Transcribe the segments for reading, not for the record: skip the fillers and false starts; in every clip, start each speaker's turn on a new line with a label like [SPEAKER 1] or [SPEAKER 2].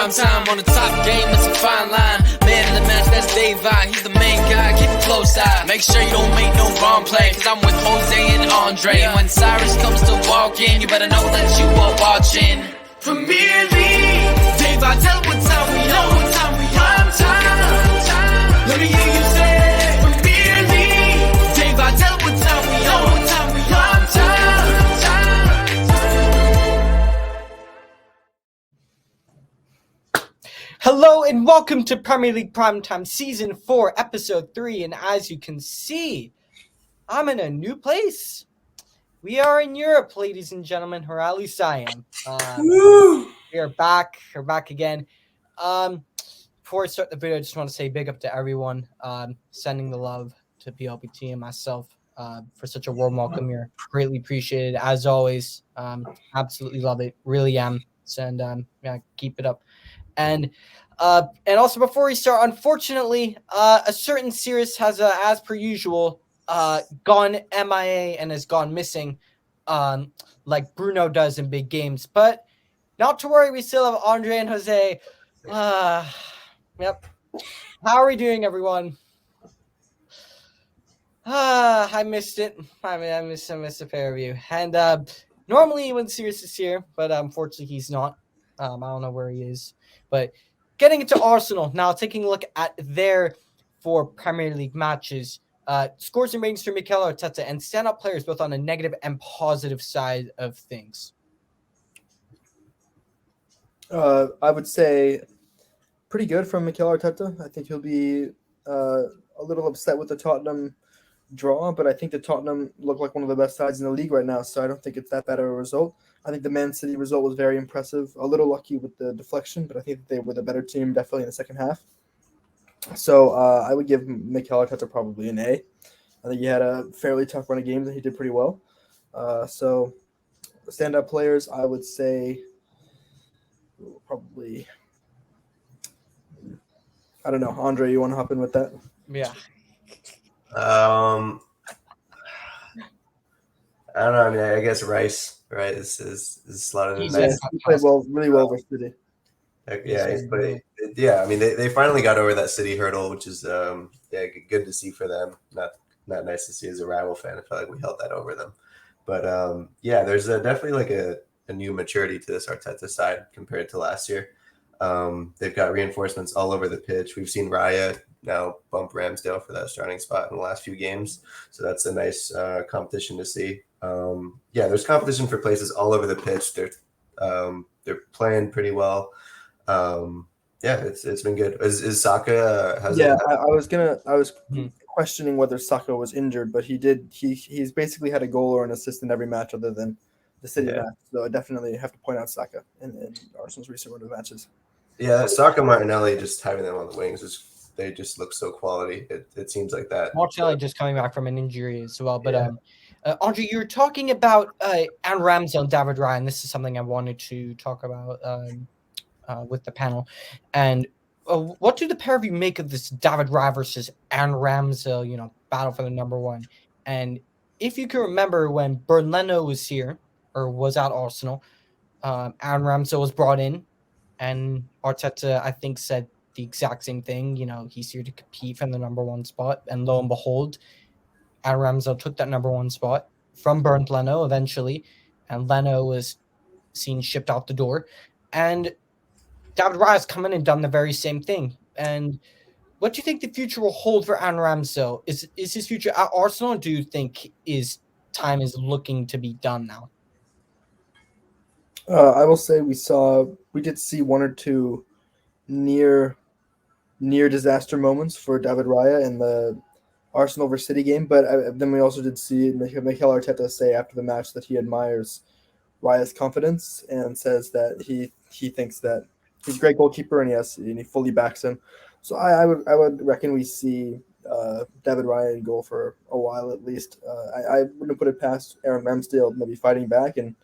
[SPEAKER 1] prime time on the top game, it's a fine line. Man in the match, that's Dave I. He's the main guy, keep a close eye. Make sure you don't make no wrong play, cause I'm with Jose and Andre. And when Cyrus comes to walk in, you better know that you are watching Premier League. Dave I, tell what time we on. Prime time. Let me hear you say Premier League. Dave I, tell what time we on. Prime time.
[SPEAKER 2] Hello and welcome to Premier League Primetime Season 4, Episode 3. And as you can see, I'm in a new place. We are in Europe, ladies and gentlemen, or at least I am. We are back. We're back again. Before I start the video, I just want to say big up to everyone sending the love to PLPT and myself for such a warm welcome here. Greatly appreciated, as always. Absolutely love it. Really am. And yeah, keep it up. And also before we start, unfortunately, a certain Sirius has, as per usual, gone MIA and has gone missing, like Bruno does in big games. But not to worry, we still have Andre and Jose. Yep. How are we doing, everyone? I missed it. I missed a pair of you. And normally when Sirius is here, but unfortunately he's not. I don't know where he is. But getting into Arsenal now, taking a look at their 4 Premier League matches, scores and ratings for Mikel Arteta and stand-up players both on a negative and positive side of things.
[SPEAKER 3] I would say pretty good from Mikel Arteta. I think he'll be a little upset with the Tottenham draw, but I think the Tottenham look like one of the best sides in the league right now, so I don't think it's that bad of a result. I think the Man City result was very impressive. A little lucky with the deflection, but I think they were the better team definitely in the second half. So I would give Mikel Arteta probably an A. I think he had a fairly tough run of games and he did pretty well. So stand-up players, I would say probably, I don't know. Andre, you want to hop in with that?
[SPEAKER 2] Yeah.
[SPEAKER 4] I don't know. I mean, I guess Rice, right, is slotted in nice.
[SPEAKER 3] He played really well versus City.
[SPEAKER 4] Yeah, he's played. Yeah, I mean, they finally got over that City hurdle, which is good to see for them. Not nice to see as a rival fan. I felt like we held that over them. But there's definitely like a new maturity to this Arteta side compared to last year. They've got reinforcements all over the pitch. We've seen Raya now bump Ramsdale for that starting spot in the last few games. So that's a nice competition to see. There's competition for places all over the pitch. They're playing pretty well. It's been good. Is Saka?
[SPEAKER 3] I was questioning whether Saka was injured, but he's basically had a goal or an assist in every match other than the City match. So I definitely have to point out Saka in Arsenal's recent run of matches.
[SPEAKER 4] Yeah, Saka, Martinelli, just having them on the wings they just look so quality. It seems like that.
[SPEAKER 2] Martinelli just coming back from an injury as well. But Andre, you were talking about Aaron Ramsdale and David Raya, and this is something I wanted to talk about with the panel. And what do the pair of you make of this David Raya versus Aaron Ramsdale, battle for the number 1? And if you can remember when Bernd Leno was here, or was at Arsenal, Aaron Ramsdale was brought in, and Arteta, I think, said the exact same thing. He's here to compete for the number 1 spot, and lo and behold, Aaron Ramsdale took that number 1 spot from Bernd Leno eventually, and Leno was seen shipped out the door. And David Raya's come in and done the very same thing. And what do you think the future will hold for Aaron Ramsdale? Is his future at Arsenal, or do you think his time is looking to be done now?
[SPEAKER 3] I will say we did see 1 or 2 near disaster moments for David Raya in the Arsenal versus City game, but then we also did see Mikel Arteta say after the match that he admires Raya's confidence and says that he thinks that he's a great goalkeeper and he fully backs him. So I would reckon we see David Raya in goal for a while at least. I wouldn't put it past Aaron Ramsdale maybe fighting back and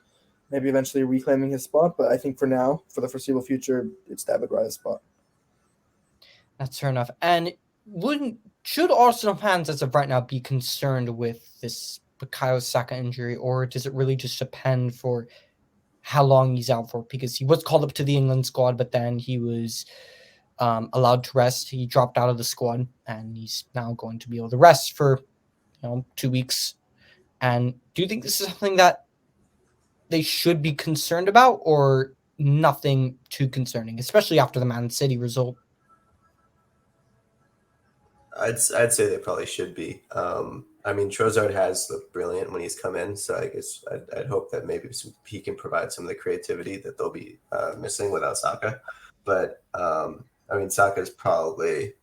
[SPEAKER 3] maybe eventually reclaiming his spot, but I think for now, for the foreseeable future, it's David Raya's spot.
[SPEAKER 2] That's fair enough. And should Arsenal fans as of right now be concerned with this Bukayo Saka injury, or does it really just depend for how long he's out for, because he was called up to the England squad, but then he was allowed to rest. He dropped out of the squad, and he's now going to be able to rest for 2 weeks. And do you think this is something that they should be concerned about, or nothing too concerning, especially after the Man City result?
[SPEAKER 4] I'd say they probably should be. I mean, Trossard has looked brilliant when he's come in, so I guess I'd hope that maybe he can provide some of the creativity that they'll be missing without Saka. But I mean, Saka's probably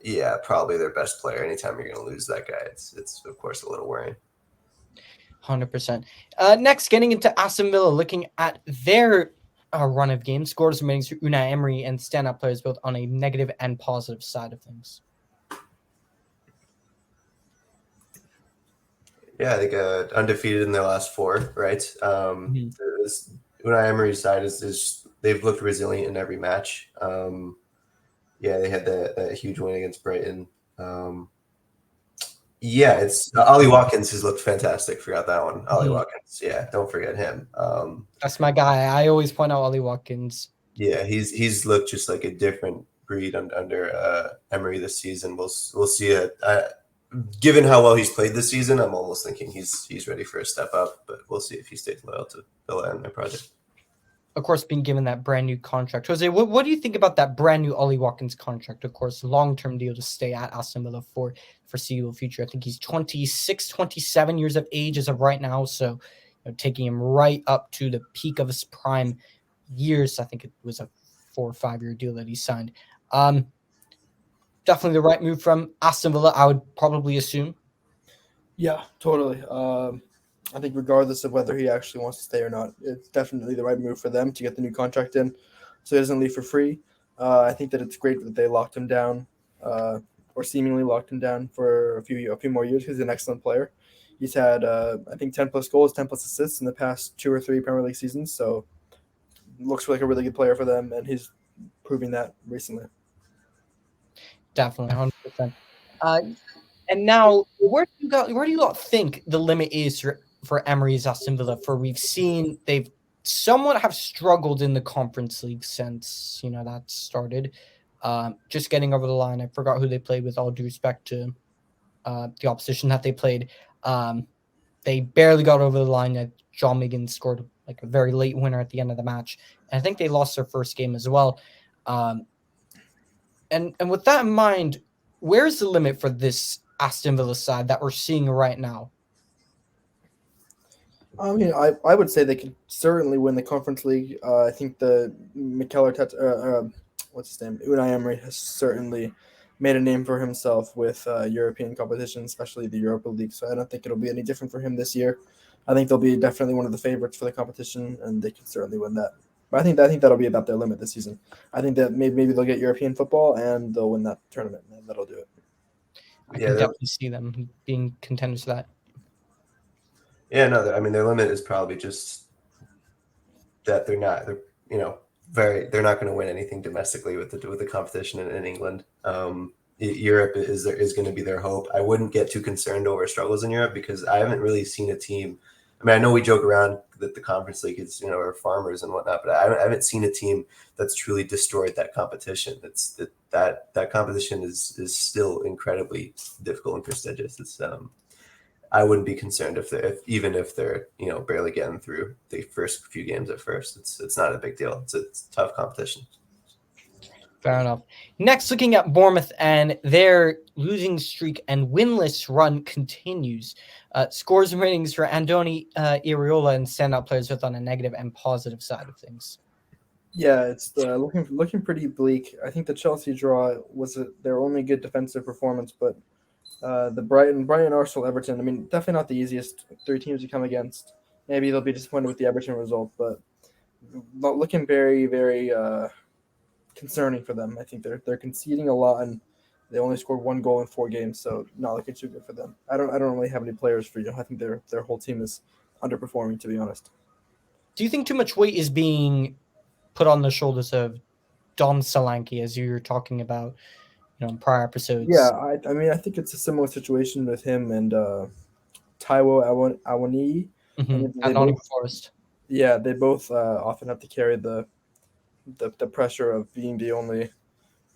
[SPEAKER 4] their best player. Anytime you're going to lose that guy, it's of course a little worrying.
[SPEAKER 2] 100%. Next, getting into Aston Villa, looking at their run of games, scores and ratings for Unai Emery and stand-up players both on a negative and positive side of things.
[SPEAKER 4] Yeah, I think undefeated in their last 4, right? Unai Emery's side is they've looked resilient in every match. Yeah, they had that huge win against Brighton. Yeah, it's Ollie Watkins has looked fantastic. Forgot that one. Ollie Watkins. Yeah, don't forget him.
[SPEAKER 2] That's my guy. I always point out Ollie Watkins.
[SPEAKER 4] Yeah, he's looked just like a different breed under Emery this season. We'll see. Given how well he's played this season, I'm almost thinking he's ready for a step up. But we'll see if he stays loyal to Villa and their project.
[SPEAKER 2] Of course, being given that brand new contract. Jose, what do you think about that brand new Ollie Watkins contract? Of course, long-term deal to stay at Aston Villa for foreseeable future. I think he's 26, 27 years of age as of right now. So taking him right up to the peak of his prime years. I think it was a 4 or 5 year deal that he signed. Definitely the right move from Aston Villa, I would probably assume.
[SPEAKER 3] Yeah, totally. I think regardless of whether he actually wants to stay or not, it's definitely the right move for them to get the new contract in so he doesn't leave for free. I think that it's great that they locked him down or seemingly locked him down for a few more years because he's an excellent player. He's had, I think, 10 plus goals, 10 plus assists in the past 2 or 3 Premier League seasons. So looks like a really good player for them, and he's proving that recently.
[SPEAKER 2] Definitely, 100%. And now, where do you lot think the limit is for Emery's Aston Villa? For we've seen they've somewhat have struggled in the Conference League since that started. Just getting over the line. I forgot who they played with. All due respect to the opposition that they played, they barely got over the line. John Megan scored like a very late winner at the end of the match, and I think they lost their first game as well. And with that in mind, where's the limit for this Aston Villa side that we're seeing right now?
[SPEAKER 3] I mean, I would say they could certainly win the Conference League. I think the Mikel Arteta, what's his name, Unai Emery has certainly made a name for himself with European competition, especially the Europa League. So I don't think it'll be any different for him this year. I think they'll be definitely one of the favorites for the competition, and they can certainly win that. But I think that'll be about their limit this season. I think that maybe they'll get European football and they'll win that tournament, and that'll do it.
[SPEAKER 2] I can definitely see them being contenders for that.
[SPEAKER 4] Yeah, no, I mean their limit is probably just that they're not going to win anything domestically with the competition in England. Europe is going to be their hope. I wouldn't get too concerned over struggles in Europe because I haven't really seen a team. I mean, I know we joke around that the Conference League is, are farmers and whatnot, but I haven't seen a team that's truly destroyed that competition. It's that competition is still incredibly difficult and prestigious. It's I wouldn't be concerned if they're barely getting through the first few games at first. It's not a big deal. It's tough competition.
[SPEAKER 2] Fair enough. Next, looking at Bournemouth, and their losing streak and winless run continues. Scores and ratings for Andoni Iraola and standout players both on a negative and positive side of things.
[SPEAKER 3] Yeah, it's looking pretty bleak. I think the Chelsea draw was their only good defensive performance, but the Brighton, Arsenal, Everton, I mean, definitely not the easiest 3 teams to come against. Maybe they'll be disappointed with the Everton result, but looking very, very concerning for them. I think they're conceding a lot, and they only scored 1 goal in 4 games, so not looking too good for them. I don't really have any players for you. I think their whole team is underperforming, to be honest.
[SPEAKER 2] Do you think too much weight is being put on the shoulders of Dom Solanke, as you were talking about, in prior episodes?
[SPEAKER 3] Yeah, I mean, I think it's a similar situation with him and Taiwo Awoniyi.
[SPEAKER 2] At Nottingham Forest.
[SPEAKER 3] Yeah, they both often have to carry the pressure of being the only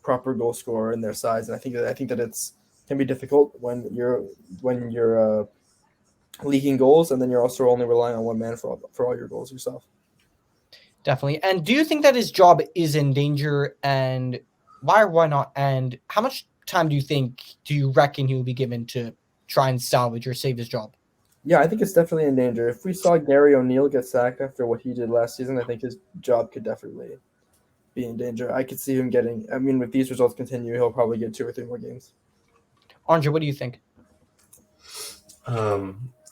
[SPEAKER 3] proper goal scorer in their sides, and I think that it's can be difficult when you're leaking goals, and then you're also only relying on one man for all your goals yourself.
[SPEAKER 2] Definitely. And do you think that his job is in danger? And why or why not? And how much time do you reckon he will be given to try and salvage or save his job?
[SPEAKER 3] Yeah, I think it's definitely in danger. If we saw Gary O'Neill get sacked after what he did last season, I think his job could definitely be in danger. I could see him getting. I mean, if these results continue, he'll probably get 2 or 3 more games.
[SPEAKER 2] Andre, what do you think?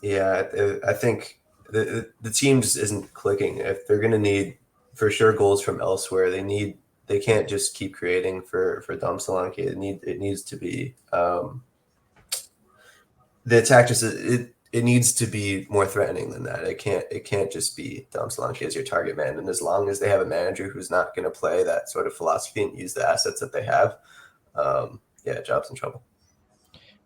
[SPEAKER 4] Yeah, I think the team just isn't clicking. If they're going to need for sure goals from elsewhere, they can't just keep creating for Dom Solanke. It needs to be the attack. It needs to be more threatening than that. It can't just be Dom Solanke as your target man. And as long as they have a manager who's not going to play that sort of philosophy and use the assets that they have, job's in trouble.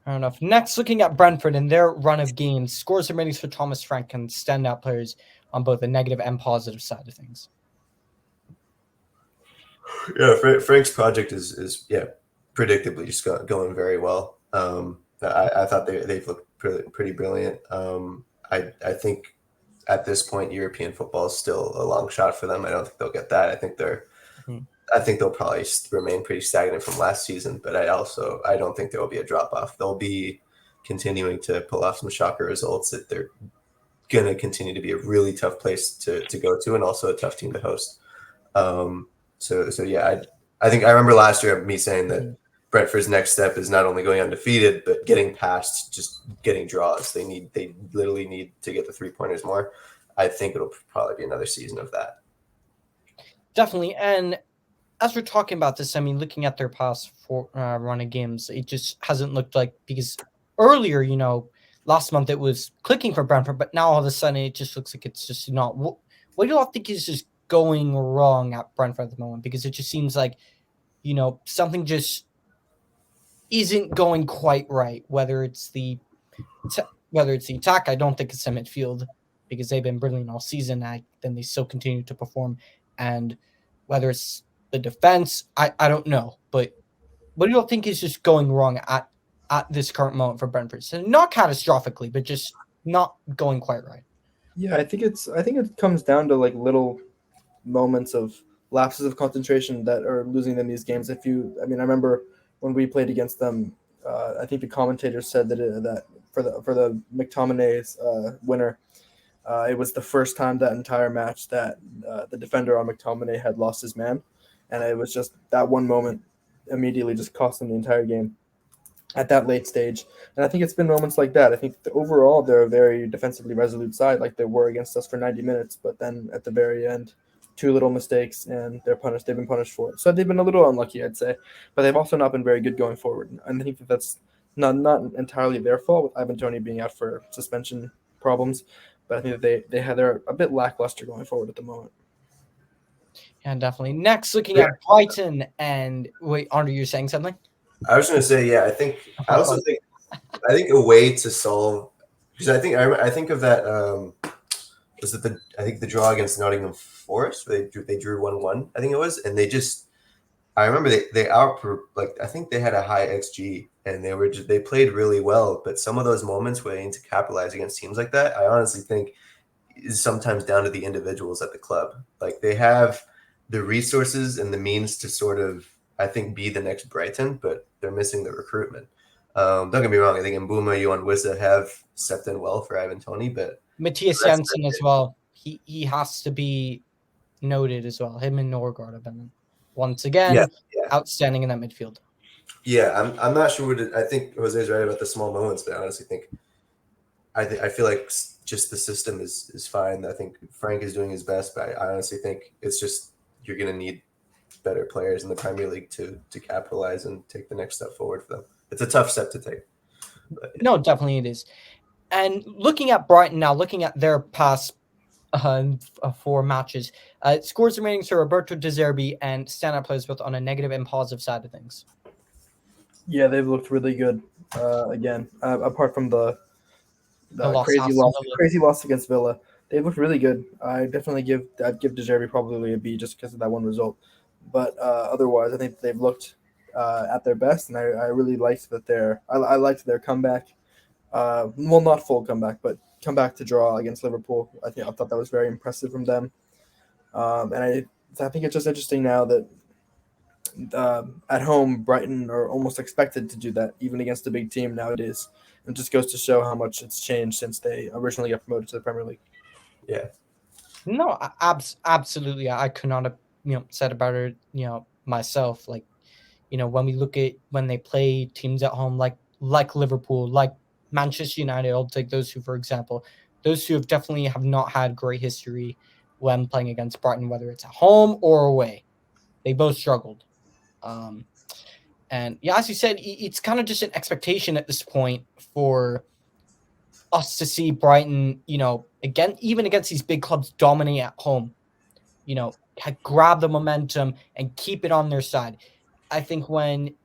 [SPEAKER 2] Fair enough. Next, looking at Brentford and their run of games, scores and ratings for Thomas Frank and standout players on both the negative and positive side of things.
[SPEAKER 4] Yeah, Frank's project is predictably just going very well. I thought they've looked pretty brilliant. I think at this point European football is still a long shot for them. I don't think they'll get that. I think they'll probably remain pretty stagnant from last season, but I don't think there will be a drop off. They'll be continuing to pull off some shocker results. That they're going to continue to be a really tough place to go to, and also a tough team to host. So yeah, I think I remember last year me saying that Brentford's next step is not only going undefeated, but getting past just getting draws. They literally need to get the 3-pointers more. I think it'll probably be another season of that.
[SPEAKER 2] Definitely. And as we're talking about this, I mean, looking at their past run of games, it just hasn't looked like, because earlier, last month it was clicking for Brentford, but now all of a sudden it just looks like it's just not. What do you all think is just going wrong at Brentford at the moment? Because it just seems like, something just isn't going quite right. Whether it's the attack, I don't think it's the midfield, because they've been brilliant all season. Then they still continue to perform, and whether it's the defense, I don't know. But what do you all think is just going wrong at this current moment for Brentford? So not catastrophically, but just not going quite right.
[SPEAKER 3] Yeah, I think it comes down to like little moments of lapses of concentration that are losing them these games. I remember when we played against them, I think the commentators said that for the McTominay's winner, it was the first time that entire match that the defender on McTominay had lost his man, and it was just that one moment immediately just cost them the entire game at that late stage. And I think it's been moments like that. I think overall they're a very defensively resolute side, like they were against us for 90 minutes, but then at the very end, 2 little mistakes and they're punished. They've been punished for it. So they've been a little unlucky, I'd say, but they've also not been very good going forward. And I think that's not entirely their fault, with Ivan Toney being out for suspension problems, but I think that they're a bit lackluster going forward at the moment.
[SPEAKER 2] Yeah, definitely. Next, looking at Brighton, and wait, Andre, you're saying something?
[SPEAKER 4] I was going to say, yeah, I think a way to solve, because I think of that I think the draw against Nottingham Forest, where they drew 1-1, I think it was, and I remember I think they had a high XG, and they played really well, but some of those moments where they need to capitalize against teams like that, I honestly think is sometimes down to the individuals at the club. Like, they have the resources and the means to sort of, I think, be the next Brighton, but they're missing the recruitment. Don't get me wrong, I think Mbuma, Yohan Wissa have stepped in well for Ivan Toney, but
[SPEAKER 2] Matthias Jensen as well. He has to be noted as well. Him and Norgard have been once again outstanding in that midfield.
[SPEAKER 4] Yeah, I'm not sure I think Jose's right about the small moments, but I honestly think I feel like just the system is fine. I think Frank is doing his best, but I honestly think it's just you're going to need better players in the Premier League to capitalize and take the next step forward for them. It's a tough step to take. But, yeah.
[SPEAKER 2] No, definitely it is. And looking at Brighton now, looking at their past 4 matches, scores and ratings for Roberto De Zerbi and standout players both on a negative and positive side of things.
[SPEAKER 3] Yeah, they've looked really good again. Apart from the crazy loss against Villa, They looked really good. I'd give De Zerbi probably a B just because of that one result. But otherwise, I think they've looked at their best, and I really liked that I liked their comeback. Well, not full comeback, but comeback to draw against Liverpool. I thought that was very impressive from them. And I think it's just interesting now that at home Brighton are almost expected to do that, even against a big team nowadays. It just goes to show how much it's changed since they originally got promoted to the Premier League.
[SPEAKER 4] Yeah.
[SPEAKER 2] No, absolutely. I could not have said about it myself. Like when we look at when they play teams at home like Liverpool, like Manchester United, I'll take those two for example. Those two definitely have not had great history when playing against Brighton, whether it's at home or away. They both struggled. And yeah, as you said, it's kind of just an expectation at this point for us to see Brighton, again, even against these big clubs, dominate at home, grab the momentum and keep it on their side. I think when,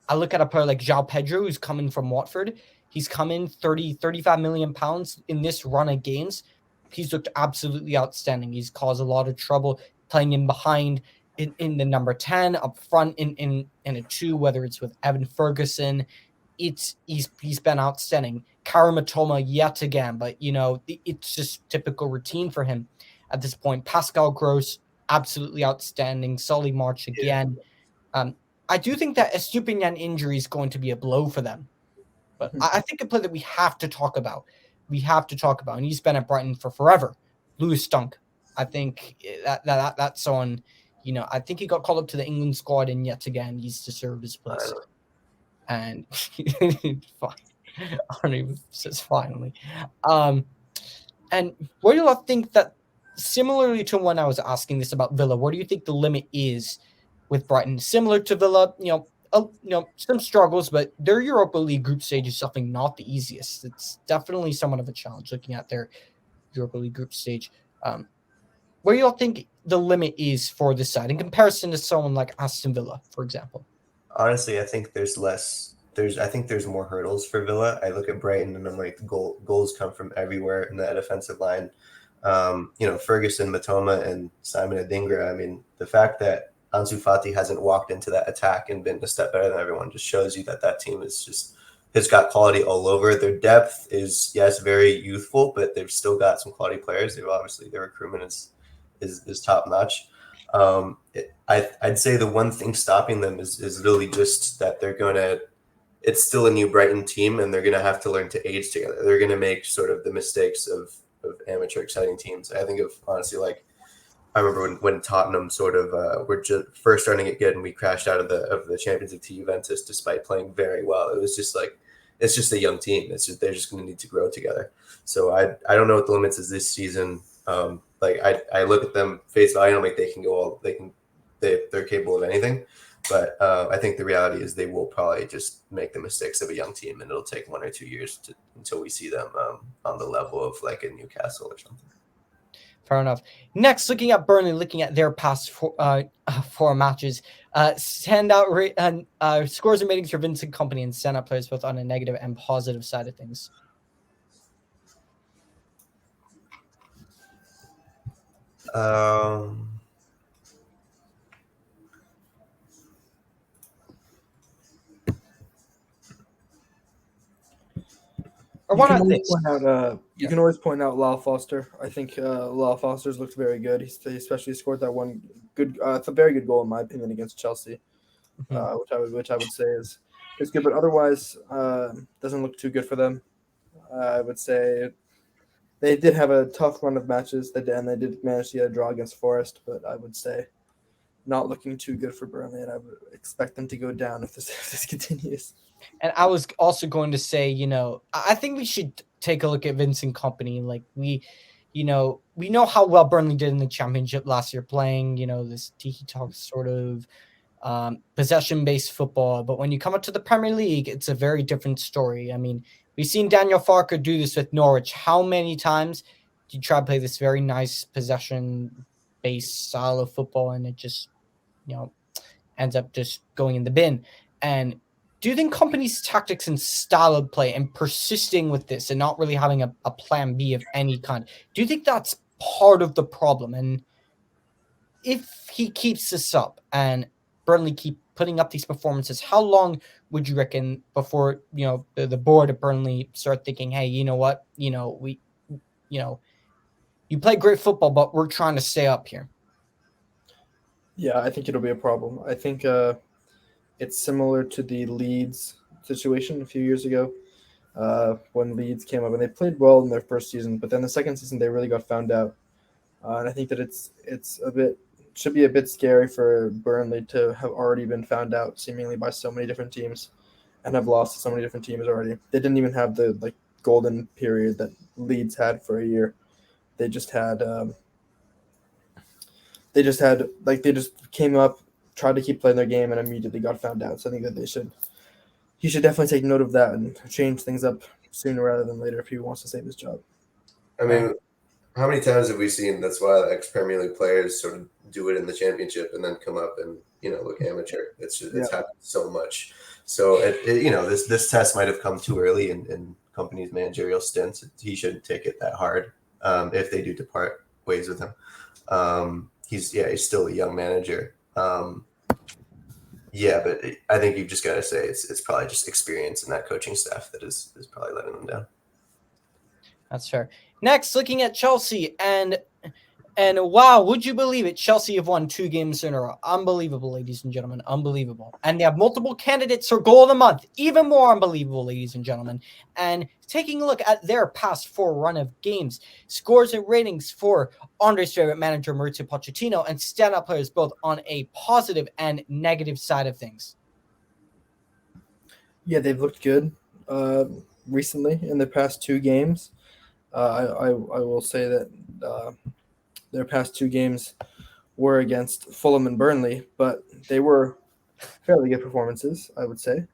[SPEAKER 2] I look at a player like João Pedro, who's coming from Watford, he's come in 35 million pounds in this run of games. He's looked absolutely outstanding. He's caused a lot of trouble playing in behind in the number 10, up front in a 2, whether it's with Evan Ferguson. He's been outstanding. Karim Matoma yet again, but it's just typical routine for him at this point. Pascal Gross, absolutely outstanding. Solly March again. Yeah. I do think that Estupiñán injury is going to be a blow for them, but I think a player that we have to talk about, and he's been at Brighton for forever. Lewis Dunk. I think that's on. I think he got called up to the England squad, and yet again, he's deserved his place. And fine. Says finally. And where do you think that, similarly to when I was asking this about Villa, where do you think the limit is with Brighton? Similar to Villa, some struggles, but their Europa League group stage is something not the easiest. It's definitely somewhat of a challenge looking at their Europa League group stage. Where do you think the limit is for this side in comparison to someone like Aston Villa, for example?
[SPEAKER 4] Honestly, I think there's more hurdles for Villa. I look at Brighton and I'm like, goals come from everywhere in that defensive line. Ferguson, Matoma, and Simon Adingra. I mean, the fact that Ansu Fati hasn't walked into that attack and been a step better than everyone just shows you that team has got quality all over. Their depth is, yes, very youthful, but they've still got some quality players. Their recruitment is top notch. I'd say the one thing stopping them is literally just that it's still a new Brighton team, and they're going to have to learn to age together. They're going to make sort of the mistakes of amateur exciting teams. I think of, honestly, like, I remember when Tottenham sort of were just first starting to get good, and we crashed out of the Champions League to Juventus despite playing very well. It was just like, it's just a young team. They're just going to need to grow together. So I don't know what the limits is this season. I look at them face value, like they're capable of anything. But I think the reality is they will probably just make the mistakes of a young team, and it'll take 1 or 2 years until we see them on the level of like a Newcastle or something.
[SPEAKER 2] Fair enough. Next, looking at Burnley, looking at their past 4 matches, standout scores and ratings for Vincent Kompany and standout players both on a negative and positive side of things. Or why not this?
[SPEAKER 3] You can always point out Lyle Foster. I think Lyle Foster's looked very good. He especially scored that one good, it's a very good goal in my opinion against Chelsea, which I would say is good. But otherwise, doesn't look too good for them. I would say they did have a tough run of matches, and they did manage to get a draw against Forest. But I would say not looking too good for Burnley, and I would expect them to go down if this continues.
[SPEAKER 2] And I was also going to say, I think we should take a look at Vincent Kompany. Like we know how well Burnley did in the Championship last year, playing, this tiki-taka sort of possession-based football. But when you come up to the Premier League, it's a very different story. I mean, we've seen Daniel Farke do this with Norwich. How many times do you try to play this very nice possession-based style of football, and it just, ends up just going in the bin? And do you think companies' tactics and style of play and persisting with this and not really having a plan B of any kind, do you think that's part of the problem? And if he keeps this up and Burnley keep putting up these performances, how long would you reckon before the board at Burnley start thinking, hey, you know what, we, you play great football, but we're trying to stay up here?
[SPEAKER 3] Yeah, I think it'll be a problem. I think it's similar to the Leeds situation a few years ago when Leeds came up and they played well in their first season, but then the second season they really got found out. And I think that it's should be a bit scary for Burnley to have already been found out seemingly by so many different teams and have lost to so many different teams already. They didn't even have the golden period that Leeds had for a year. They just had they just came up, tried to keep playing their game, and immediately got found out. So I think that he should definitely take note of that and change things up sooner rather than later if he wants to save his job.
[SPEAKER 4] I mean, how many times have we seen that's why ex-Premier League players sort of do it in the championship and then come up and, look amateur. It's happened so much. So, this test might have come too early in Kompany's managerial stints. He shouldn't take it that hard if they do depart ways with him. He's still a young manager. But I think you've just got to say it's probably just experience in that coaching staff that is probably letting them down.
[SPEAKER 2] That's fair. Next, looking at Chelsea, and wow, would you believe it? Chelsea have won 2 games in a row. Unbelievable, ladies and gentlemen. Unbelievable. And they have multiple candidates for goal of the month. Even more unbelievable, ladies and gentlemen. And taking a look at their past 4 run of games, scores and ratings for Andre's favorite manager, Mauricio Pochettino, and standout players both on a positive and negative side of things.
[SPEAKER 3] Yeah, they've looked good recently in the past 2 games. I will say that their past 2 games were against Fulham and Burnley, but they were fairly good performances, I would say.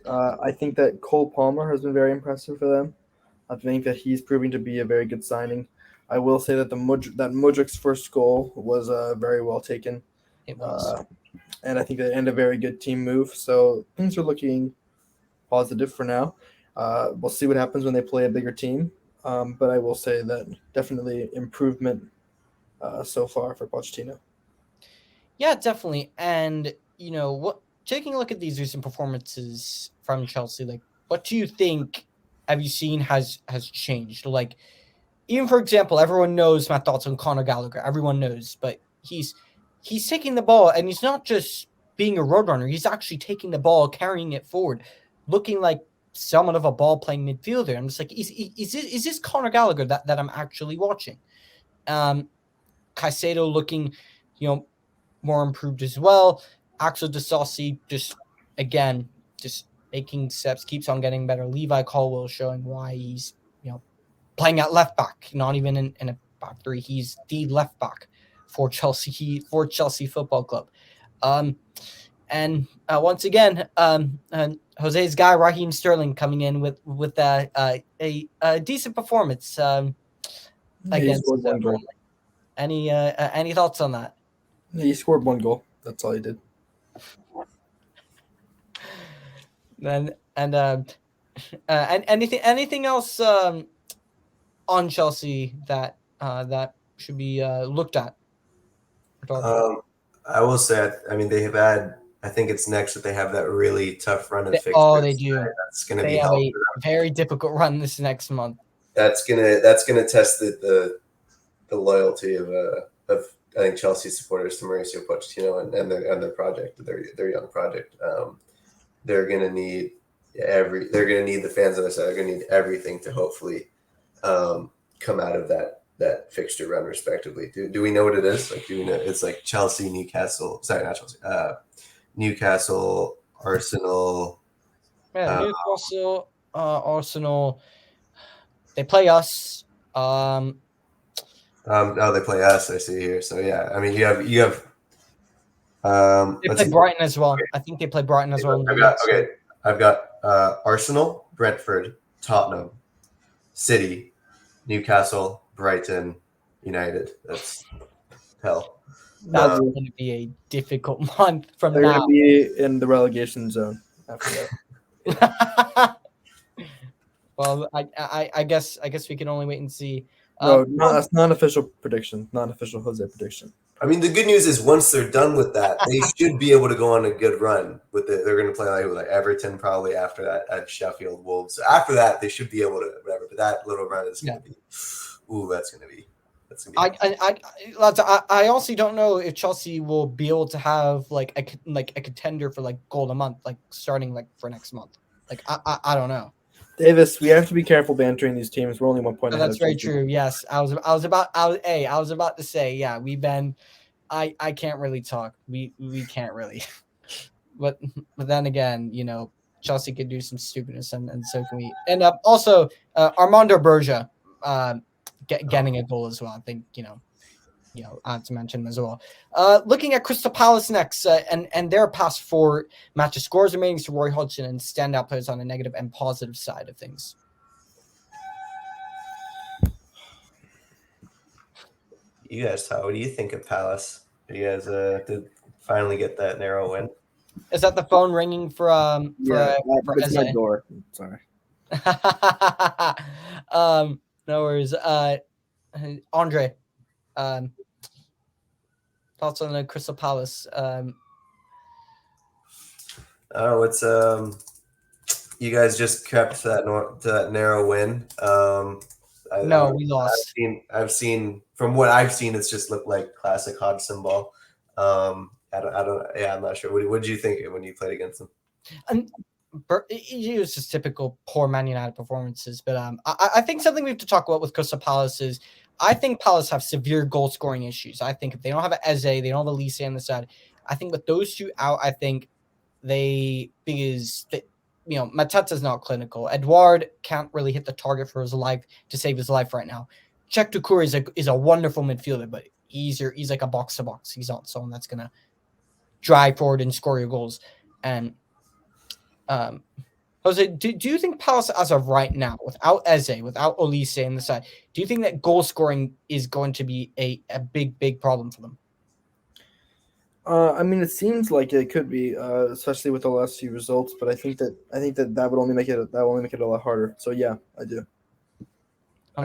[SPEAKER 3] I think that Cole Palmer has been very impressive for them. I think that he's proving to be a very good signing. I will say that Mudryk's first goal was very well taken.
[SPEAKER 2] It was.
[SPEAKER 3] And I think that and a very good team move. So things are looking positive for now. We'll see what happens when they play a bigger team. But I will say that definitely improvement so far for Pochettino.
[SPEAKER 2] Yeah, definitely. And, taking a look at these recent performances from Chelsea, what do you think have you seen has changed? Even for example, everyone knows my thoughts on Conor Gallagher. Everyone knows, but he's taking the ball and he's not just being a roadrunner. He's actually taking the ball, carrying it forward, looking like somewhat of a ball playing midfielder. I'm just like, is this Conor Gallagher that I'm actually watching? Caicedo looking, more improved as well. Axel Disasi just making steps, keeps on getting better. Levi Colwill showing why he's, playing at left back, not even in a back 3. He's the left back for Chelsea Football Club. And once again, Jose's guy Raheem Sterling coming in with a decent performance against Burnley. Any thoughts on that?
[SPEAKER 3] He scored 1 goal. That's all he did.
[SPEAKER 2] And anything else on Chelsea that should be looked at?
[SPEAKER 4] I will say, they have had. I think it's next that they have that really tough run of fixtures.
[SPEAKER 2] Oh, they do.
[SPEAKER 4] That's going to be
[SPEAKER 2] have a very difficult run this next month.
[SPEAKER 4] That's gonna test the loyalty of I think Chelsea supporters to Mauricio Pochettino and their project, their young project. They're gonna need the fans on their side. They're gonna need everything to hopefully come out of that fixture run respectively. Do we know what it is? Do we know it's Chelsea, Newcastle? Sorry, not Chelsea. Newcastle, Arsenal.
[SPEAKER 2] Yeah, Newcastle, Arsenal. They play us.
[SPEAKER 4] They play us. I see here. So yeah, you have.
[SPEAKER 2] They play Brighton as well. I think they play Brighton as well.
[SPEAKER 4] I've got Arsenal, Brentford, Tottenham, City, Newcastle, Brighton, United. That's hell.
[SPEAKER 2] That's going to be a difficult month from
[SPEAKER 3] they're
[SPEAKER 2] now.
[SPEAKER 3] going to be in the relegation zone after that.
[SPEAKER 2] Well, I guess we can only wait and see.
[SPEAKER 3] No, that's non-official prediction. Non-official Jose prediction.
[SPEAKER 4] I mean, the good news is once they're done with that, they should be able to go on a good run. They're going to play with Everton probably after that at Sheffield, Wolves. So after that, they should be able to whatever. But that little run is going to be, that's going to be.
[SPEAKER 2] I also don't know if Chelsea will be able to have like a contender for like goal a month, like starting like for next month. Like I don't know.
[SPEAKER 3] Davis, we have to be careful bantering these teams. We're only 1 point ahead.
[SPEAKER 2] That's very true. Yes, I was about to say, yeah, we've been. I can't really talk. We can't really. but then again, Chelsea could do some stupidness, and so can we. And also Armando Berger getting a goal as well. I think I have to mention him as well. Looking at Crystal Palace next, and their past 4 matches, scores remaining to Roy Hodgson, and standout players on the negative and positive side of things.
[SPEAKER 4] You guys, what do you think of Palace? You guys did finally get that narrow win.
[SPEAKER 2] Is that the phone ringing for
[SPEAKER 3] it's my door. Sorry.
[SPEAKER 2] No worries. Andre, thoughts on the Crystal Palace?
[SPEAKER 4] It's you guys just kept that narrow win.
[SPEAKER 2] No, we lost.
[SPEAKER 4] I've seen from what I've seen, it's just looked like classic Hodgson ball. I'm not sure. What did you think when you played against them?
[SPEAKER 2] It was just typical poor Man United performances. But I think something we have to talk about with Crystal Palace is I think Palace have severe goal scoring issues. I think if they don't have an Eze, they don't have a Lise on the side. I think with those two out, I think Mateta's not clinical. Edouard can't really hit the target for his life to save his life right now. Czech Doucouré is a wonderful midfielder, but he's like a box to box. He's not someone that's gonna drive forward and score your goals. And Jose, do you think Palace as of right now, without Eze, without Olise on the side, do you think that goal scoring is going to be a big problem for them?
[SPEAKER 3] I mean, it seems like it could be, especially with the last few results. But I think that would only make it a lot harder. So yeah, I do.
[SPEAKER 4] I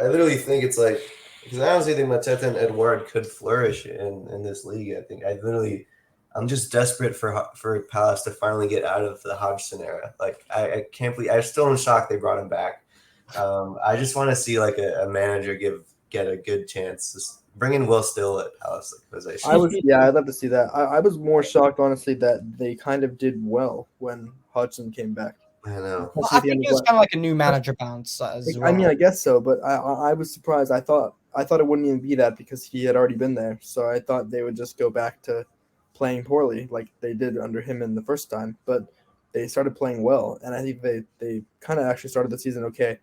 [SPEAKER 4] literally think it's like because I honestly think Mateta and Edouard could flourish in this league. I'm just desperate for Palace to finally get out of the Hodgson era. Like I can't believe I'm still in shock they brought him back. I just want to see like a manager get a good chance. Just bring in Will Still at Palace.
[SPEAKER 3] I'd love to see that. I was more shocked, honestly, that they kind of did well when Hodgson came back.
[SPEAKER 4] I know.
[SPEAKER 2] Well, I think it was kind of like a new manager bounce as well.
[SPEAKER 3] I mean, I guess so, but I was surprised. I thought it wouldn't even be that because he had already been there. So I thought they would just go back to playing poorly like they did under him in the first time. But they started playing well, and I think they kind of actually started the season okay.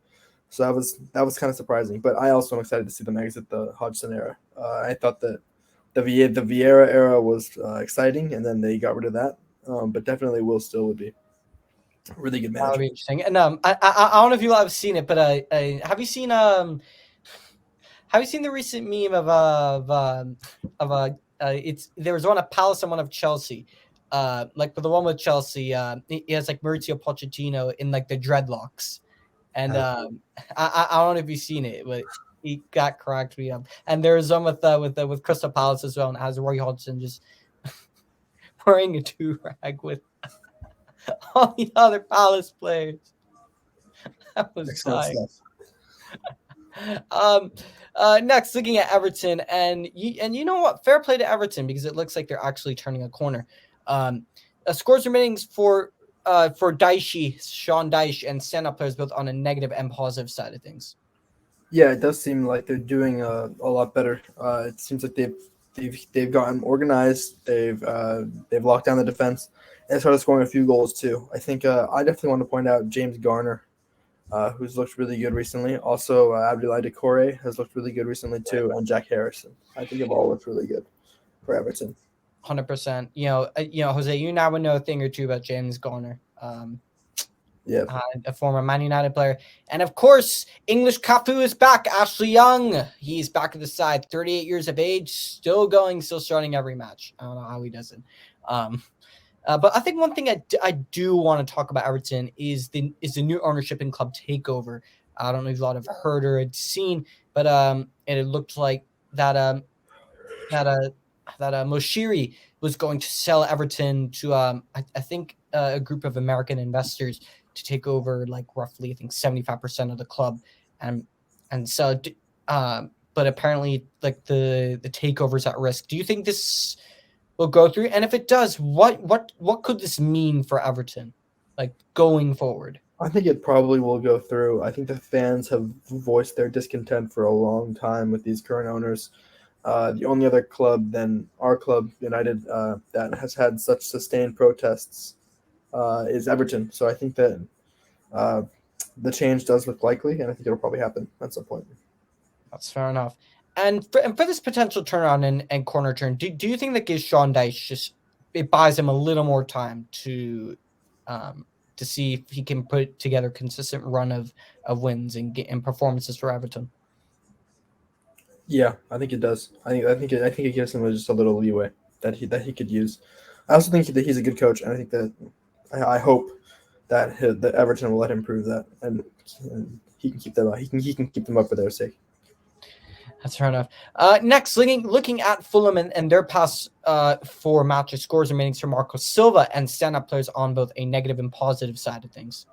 [SPEAKER 3] So that was kind of surprising. But I also am excited to see them exit the Hodgson era. I thought that the Vieira era was exciting, and then they got rid of that. But definitely Will Still would be a really good manager.
[SPEAKER 2] That would be interesting. And I don't know if you have seen it, but have you seen the recent meme there was one of Palace and one of Chelsea. Like for the one with Chelsea, he has like Mauricio Pochettino in like the dreadlocks. And I don't know if you've seen it, but he got cracked me up. And there's one with Crystal Palace as well, and it has Roy Hodgson just wearing a do-rag with all the other Palace players. That was fine. Next, looking at Everton, and you know what? Fair play to Everton because it looks like they're actually turning a corner. Scores remaining for Daishi, Sean Dyche, and stand-up players both on a negative and positive side of things.
[SPEAKER 3] Yeah, it does seem like they're doing a lot better. It seems like they've gotten organized. They've locked down the defense and started scoring a few goals too. I think I definitely want to point out James Garner, who's looked really good recently. Also, Abdoulaye Doucouré has looked really good recently too, and Jack Harrison. I think they've all looked really good for Everton.
[SPEAKER 2] 100%. Jose, you now would know a thing or two about James Garner. A former Man United player. And of course, English Cafu is back. Ashley Young, he's back at the side. 38 years of age, still going, still starting every match. I don't know how he does it. But I think one thing I do want to talk about Everton is the new ownership and club takeover. I don't know if a lot have heard or had seen, but it looked like that Moshiri was going to sell Everton to I think a group of American investors to take over like roughly I think 75% of the club, and so but apparently like the takeover's at risk. Do you think this will go through? And if it does, what could this mean for Everton, like going forward?
[SPEAKER 3] I think it probably will go through. I think the fans have voiced their discontent for a long time with these current owners. The only other club than our club, United, that has had such sustained protests is Everton. So I think that the change does look likely, and I think it'll probably happen at some point.
[SPEAKER 2] That's fair enough. And for this potential turnaround and corner turn, do you think that gives Sean Dyche it buys him a little more time to see if he can put together a consistent run of wins and performances for Everton?
[SPEAKER 3] Yeah, I think it does. I think it gives him just a little leeway that he could use. I also think that he's a good coach, and I think that I hope that Everton will let him prove that, and he can keep them. He can keep them up for their sake.
[SPEAKER 2] That's fair enough. Next, looking at Fulham and their past 4 matches, scores and ratings for Marco Silva and stand-up players on both a negative and positive side of things.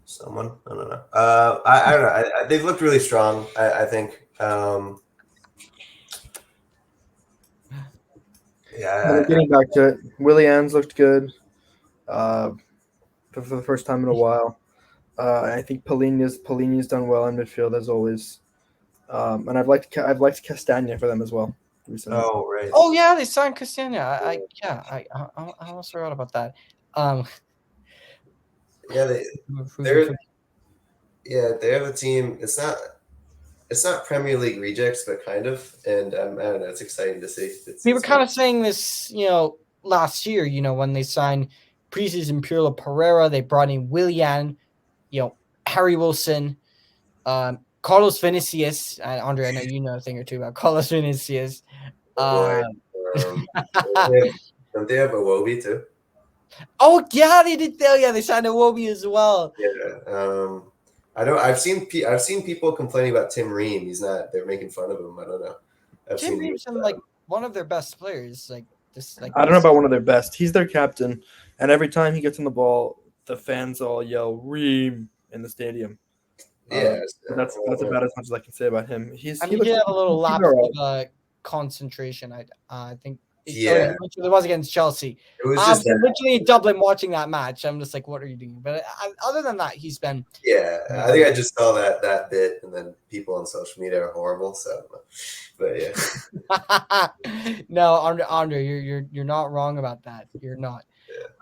[SPEAKER 4] Someone? I don't know. I don't know. They've looked really strong, I think.
[SPEAKER 3] Getting back to it, Willian's looked good for the first time in a while. I think Polini's done well in midfield as always, and I've liked Castagna for them as well recently.
[SPEAKER 4] Oh right.
[SPEAKER 2] Oh yeah, they signed Castagna. I almost forgot about that.
[SPEAKER 4] They have a team. It's not Premier League rejects, but kind of, and I don't know. It's exciting to see.
[SPEAKER 2] We were kind of saying this, last year. When they signed preseason Pirlo Pereira, they brought in Willian, Harry Wilson, Carlos Vinicius. Andre, I know you know a thing or two about Carlos Vinicius.
[SPEAKER 4] Don't they have Iwobi too?
[SPEAKER 2] Oh yeah, they did. Yeah, they signed Iwobi as well.
[SPEAKER 4] Yeah. I know. I've seen people complaining about Tim Ream. He's not. They're making fun of him. I don't know.
[SPEAKER 2] Tim Ream's like one of their best players. I
[SPEAKER 3] don't know about one of their best. He's their captain, and every time he gets on the ball, the fans all yell "Ream" in the stadium.
[SPEAKER 4] Yeah,
[SPEAKER 3] that's about as much as I can say about him. He
[SPEAKER 2] did have a little lapse of concentration. I think.
[SPEAKER 4] Yeah,
[SPEAKER 2] it was against Chelsea.
[SPEAKER 3] It was
[SPEAKER 2] just literally in Dublin watching that match. I'm just like, what are you doing? But other than that, he's been.
[SPEAKER 4] Yeah, I think I just saw that bit, and then people on social media are horrible. So, but yeah.
[SPEAKER 2] No, Andre, you're not wrong about that. You're not.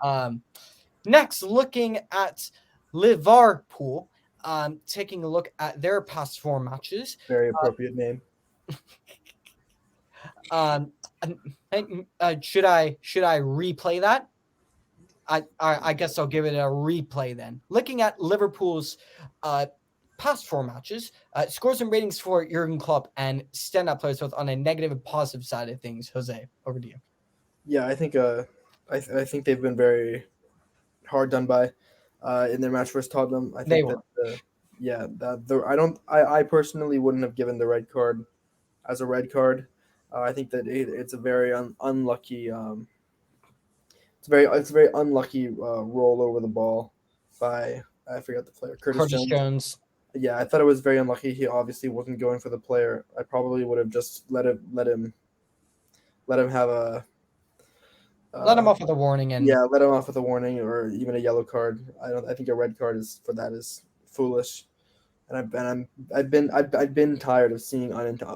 [SPEAKER 4] Yeah.
[SPEAKER 2] Next, looking at Liverpool, taking a look at their past 4 matches.
[SPEAKER 3] Very appropriate name.
[SPEAKER 2] Should I replay that? I guess I'll give it a replay then. Looking at Liverpool's past 4 matches, scores and ratings for Jurgen Klopp and stand-up players both on a negative and positive side of things. Jose, over to you.
[SPEAKER 3] Yeah, I think I think they've been very hard done by in their match versus Tottenham. I think I personally wouldn't have given the red card as a red card. I think that it's a very unlucky. It's a very unlucky roll over the ball by I forgot the player Curtis
[SPEAKER 2] Jones.
[SPEAKER 3] Yeah, I thought it was very unlucky. He obviously wasn't going for the player. I probably would have just let him have a.
[SPEAKER 2] Let him off with a warning
[SPEAKER 3] let him off with a warning or even a yellow card. I think a red card is foolish, and I've been tired of seeing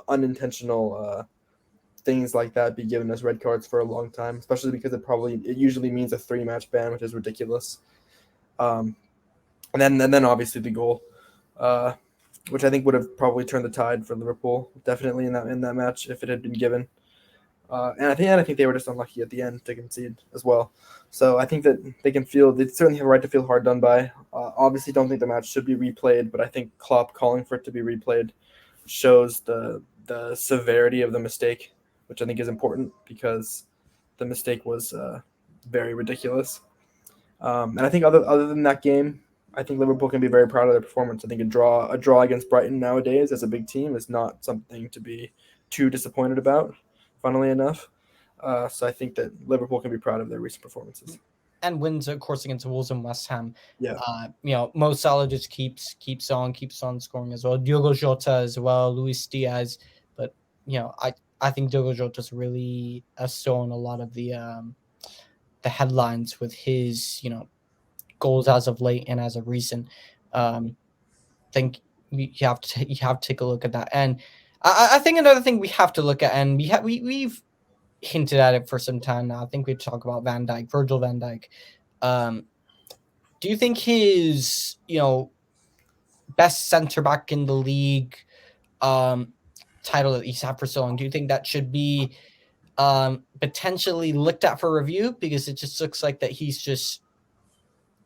[SPEAKER 3] unintentional things like that be given as red cards for a long time, especially because it usually means a 3-match ban, which is ridiculous. And then obviously the goal, which I think would have probably turned the tide for Liverpool, definitely in that match if it had been given. And I think they were just unlucky at the end to concede as well. So I think that they certainly have a right to feel hard done by. Obviously, don't think the match should be replayed, but I think Klopp calling for it to be replayed shows the severity of the mistake, which I think is important because the mistake was very ridiculous. And I think other than that game, I think Liverpool can be very proud of their performance. I think a draw against Brighton nowadays as a big team is not something to be too disappointed about, funnily enough. So I think that Liverpool can be proud of their recent performances.
[SPEAKER 2] And wins, of course, against Wolves and West Ham.
[SPEAKER 3] Yeah.
[SPEAKER 2] Mo Salah just keeps on scoring as well. Diogo Jota as well, Luis Diaz. But I think Diogo Jota's really stolen a lot of the headlines with his goals as of late and as of recent. Think you have to take a look at that. And I think another thing we have to look at, and we've hinted at it for some time now. I think we talk about Van Dijk, Virgil van Dijk. Do you think his best center back in the league title that he's had for so long, do you think that should be potentially looked at for review? Because it just looks like that he's just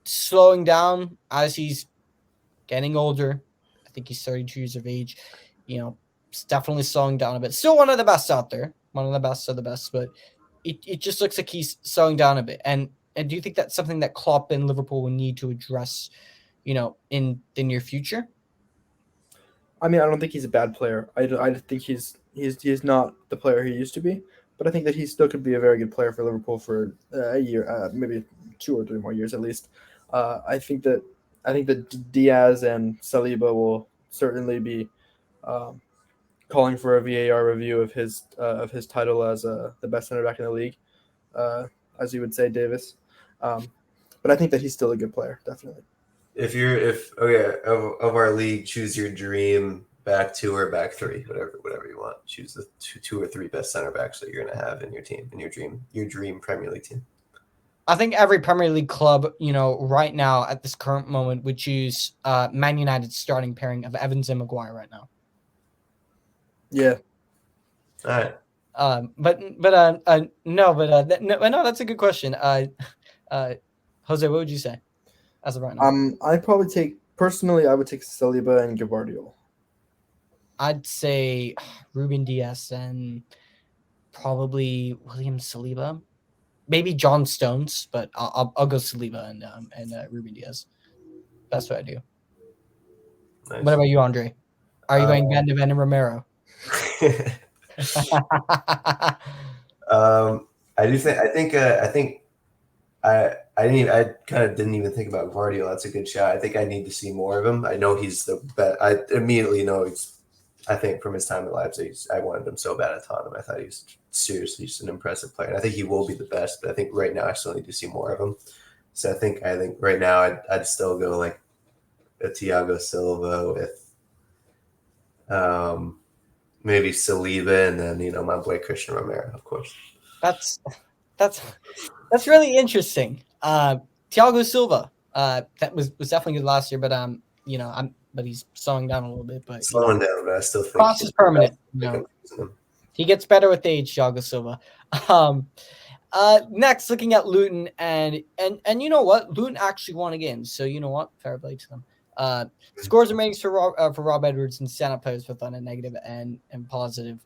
[SPEAKER 2] slowing down as he's getting older. I think he's 32 years of age. It's definitely slowing down a bit. Still one of the best out there. One of the best of the best, but it just looks like he's slowing down a bit. And do you think that's something that Klopp and Liverpool will need to address, in the near future?
[SPEAKER 3] I mean, I don't think he's a bad player. I think he's not the player he used to be, but I think that he still could be a very good player for Liverpool for a year, maybe 2 or 3 more years at least. I think that Diaz and Saliba will certainly be calling for a VAR review of his title as the best center back in the league, as you would say, Davis. But I think that he's still a good player, definitely.
[SPEAKER 4] Of our league, choose your dream back 2 or back 3, whatever you want. Choose the 2 or 3 best center backs that you're going to have in your team, in your dream Premier League team.
[SPEAKER 2] I think every Premier League club, right now at this current moment would choose Man United's starting pairing of Evans and Maguire right now.
[SPEAKER 3] Yeah.
[SPEAKER 4] All right.
[SPEAKER 2] No, that's a good question. Jose, what would you say as of right now?
[SPEAKER 3] I would take Saliba and Gvardiol.
[SPEAKER 2] I'd say Ruben Diaz and probably William Saliba, maybe John Stones, but I'll go Saliba and Ruben Diaz. That's what I do.
[SPEAKER 4] Nice.
[SPEAKER 2] What about you, Andre? Are you going Van de Ven and Romero?
[SPEAKER 4] I kind of didn't even think about Gvardiol. That's a good shot. I think I need to see more of him. I know he's the best. I immediately know I think from his time at Leipzig, I wanted him so bad at Tottenham. I thought he was seriously just an impressive player. And I think he will be the best, but I think right now I still need to see more of him. So I think right now I'd still go like a Thiago Silva with maybe Saliba and then my boy Christian Romero, of course.
[SPEAKER 2] That's really interesting. Thiago Silva, that was definitely good last year, but but he's slowing down a little bit. But
[SPEAKER 4] slowing down, but I still think
[SPEAKER 2] cross is permanent. He gets better with age, Thiago Silva. Next, looking at Luton, and you know what? Luton actually won again, so you know what? Fair play to them. Scores and ratings for Rob Edwards and stand-up players both on a negative and positive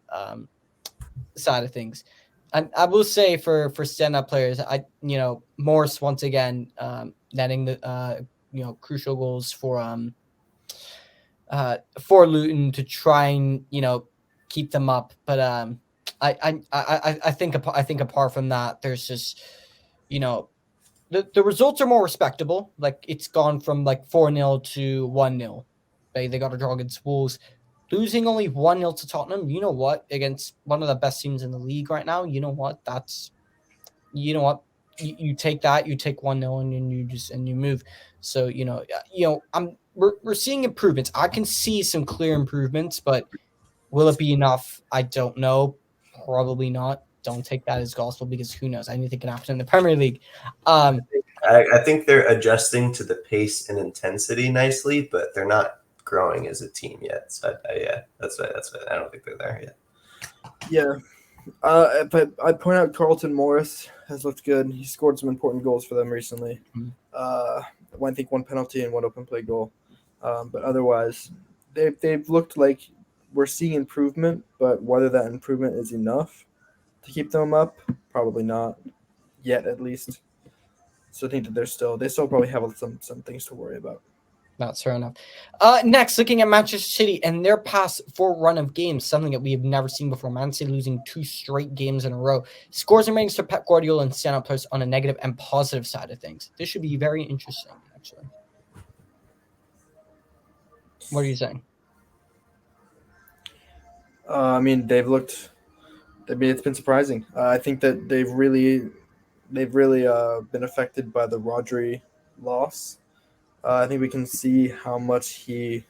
[SPEAKER 2] side of things. And I will say for stand-up players, Morris once again netting the crucial goals for Luton to try and keep them up. But I think apart from that, there's just the results are more respectable. Like it's gone from like 4-0 to 1-0. They got a draw against Wolves. Losing only 1-0 to Tottenham, you know what? Against one of the best teams in the league right now, you know what? You take that, you take 1-0 and you move. So we're seeing improvements. I can see some clear improvements, but will it be enough? I don't know. Probably not. Don't take that as gospel because who knows? Anything can happen in the Premier League.
[SPEAKER 4] I think they're adjusting to the pace and intensity nicely, but they're not growing as a team yet. So that's what I don't think they're there yet.
[SPEAKER 3] Yeah. But I'd point out Carlton Morris has looked good. He scored some important goals for them recently. I think 1 penalty and 1 open play goal. But otherwise, they've looked like we're seeing improvement, but whether that improvement is enough to keep them up, probably not yet, at least. So I think that they still probably have some things to worry about.
[SPEAKER 2] That's fair enough. Next, looking at Manchester City and their past 4 run of games, something that we have never seen before. Man City losing 2 straight games in a row. Scores and ratings for Pep Guardiola and stand up players on a negative and positive side of things. This should be very interesting, actually. What are you saying?
[SPEAKER 3] I mean, it's been surprising. I think that they've really been affected by the Rodri loss. I think we can see how much he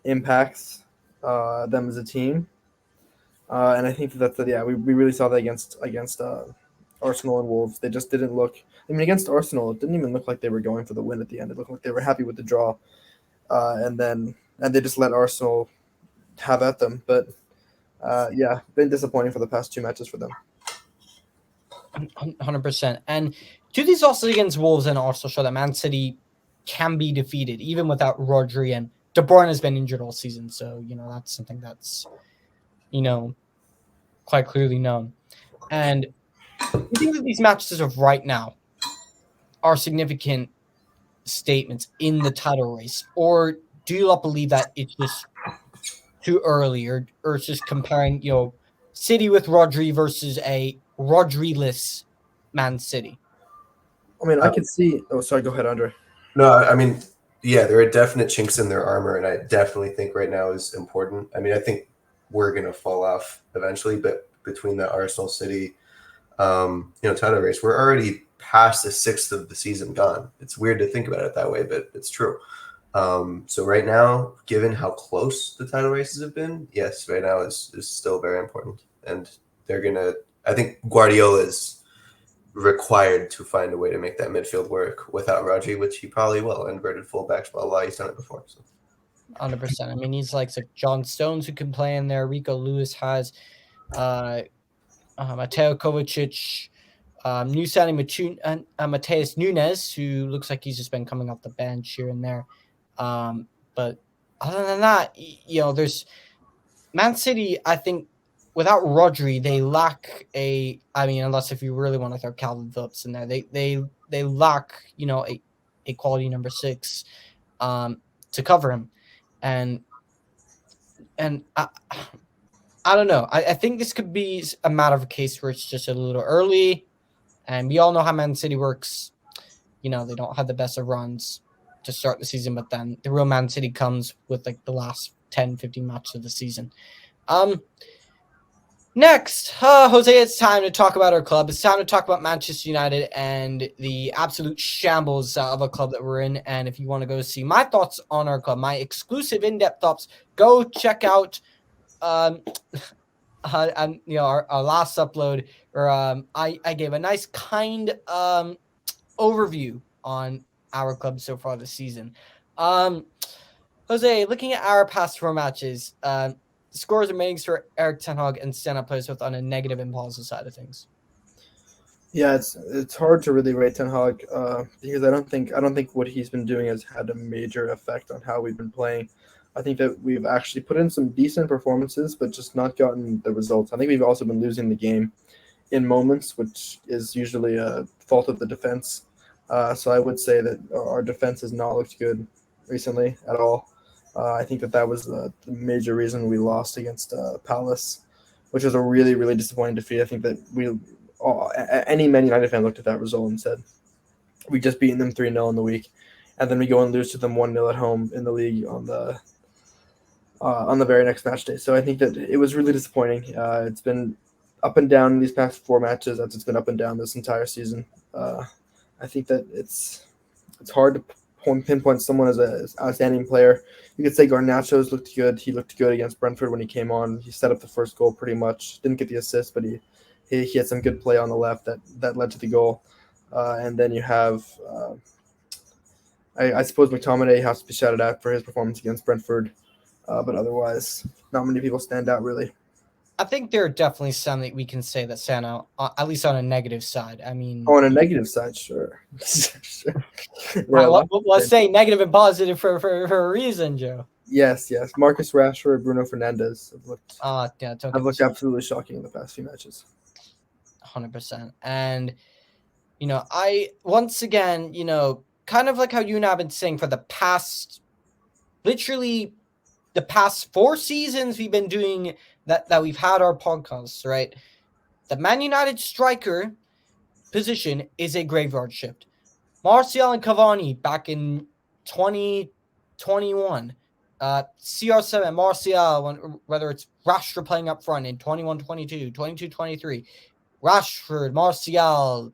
[SPEAKER 3] impacts them as a team, and I think we really saw that against Arsenal and Wolves. They just didn't look. I mean, against Arsenal, it didn't even look like they were going for the win at the end. It looked like they were happy with the draw, and they just let Arsenal have at them. But been disappointing for the past 2 matches for them.
[SPEAKER 2] 100%. And do these losses against Wolves and Arsenal show that Man City can be defeated even without Rodri, and De Bruyne has been injured all season, so that's something that's quite clearly known. And you think that these matches of right now are significant statements in the title race, or do you not believe that it's just too early, or it's just comparing City with Rodri versus a Rodri-less Man City?
[SPEAKER 3] I mean, I could see. Oh, sorry. Go ahead, Andre.
[SPEAKER 4] No, I mean, yeah, there are definite chinks in their armor, and I definitely think right now is important. I mean, I think we're going to fall off eventually, but between the Arsenal City, title race, we're already past a sixth of the season gone. It's weird to think about it that way, but it's true. So right now, given how close the title races have been, yes, right now is still very important, and I think Guardiola is required to find a way to make that midfield work without Rodri, which he probably will. Inverted fullbacks, blah blah. He's done it before. So.
[SPEAKER 2] 100%. I mean, he's like John Stones who can play in there. Rico Lewis has Mateo Kovacic, new signing Mateus Nunes, who looks like he's just been coming off the bench here and there. But other than that, there's Man City. I think without Rodri, they lack unless if you really want to throw Calvin Phillips in there, they lack a quality number 6 to cover him, and I don't know. I think this could be a matter of a case where it's just a little early, and we all know how Man City works. They don't have the best of runs to start the season, but then the real Man City comes with the last 10, 15 matches of the season. Next, Jose, it's time to talk about our club. It's time to talk about Manchester United and the absolute shambles of a club that we're in. And if you want to go see my thoughts on our club, my exclusive in-depth thoughts, go check out our last upload where I gave a nice kind overview on our club so far this season. Jose, looking at our past 4 matches, scores and ratings for Erik ten Hag and stand-up players both on a negative and positive side of things.
[SPEAKER 3] Yeah, it's hard to really rate Ten Hag because I don't think what he's been doing has had a major effect on how we've been playing. I think that we've actually put in some decent performances, but just not gotten the results. I think we've also been losing the game in moments, which is usually a fault of the defense. So I would say that our defense has not looked good recently at all. I think that was the major reason we lost against Palace, which was a really, really disappointing defeat. I think that any Man United fan looked at that result and said, we just beaten them 3-0 in the week, and then we go and lose to them 1-0 at home in the league on the very next match day. So I think that it was really disappointing. It's been up and down in these past 4 matches. It's been up and down this entire season. I think that it's hard to pinpoint someone as an outstanding player. You could say Garnacho's looked good. He looked good against Brentford when he came on. He set up the first goal pretty much. Didn't get the assist, but he had some good play on the left that led to the goal. And then you have, I suppose McTominay has to be shouted out for his performance against Brentford. But otherwise, not many people stand out really.
[SPEAKER 2] I think there are definitely some that we can say that stand out, at least on a negative side. I mean,
[SPEAKER 3] Oh, on a negative side, sure. Sure. There are
[SPEAKER 2] right,
[SPEAKER 3] a lot to
[SPEAKER 2] let's
[SPEAKER 3] say.
[SPEAKER 2] say negative and positive for a reason, Joe.
[SPEAKER 3] Yes, yes. Marcus Rashford, Bruno Fernandes
[SPEAKER 2] Yeah, don't
[SPEAKER 3] have
[SPEAKER 2] get me
[SPEAKER 3] looked
[SPEAKER 2] started.
[SPEAKER 3] absolutely shocking in the past few matches.
[SPEAKER 2] 100%. And I once again, kind of like how you and I have been saying for the past, literally the past 4 seasons we've been doing that we've had our podcasts, right? The Man United striker position is a graveyard shift. Martial and Cavani back in 2021. CR7, Martial, whether it's Rashford playing up front in 21-22, 22-23, Rashford, Martial,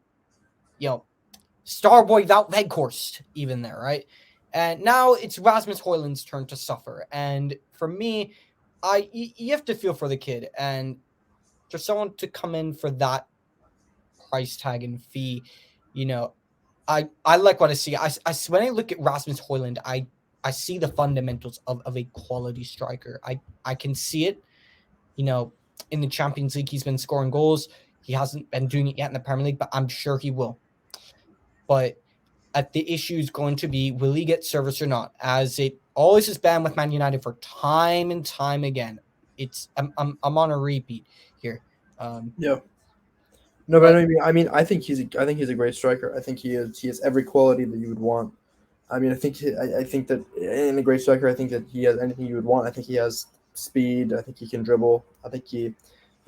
[SPEAKER 2] Starboy without Weghorst even there, right? And now it's Rasmus Højlund's turn to suffer. And for me, you have to feel for the kid. And for someone to come in for that price tag and fee, I like what I see. When I look at Rasmus Højlund, I see the fundamentals of a quality striker. I can see it. In the Champions League, he's been scoring goals. He hasn't been doing it yet in the Premier League, but I'm sure he will. But the issue is going to be, will he get service or not? As it always has been with Man United for time and time again. I'm on a repeat here.
[SPEAKER 3] Yeah. No, but I think he's a great striker. I think he has every quality that you would want. I mean, I think that in a great striker, I think that he has anything you would want. I think he has speed. I think he can dribble. I think he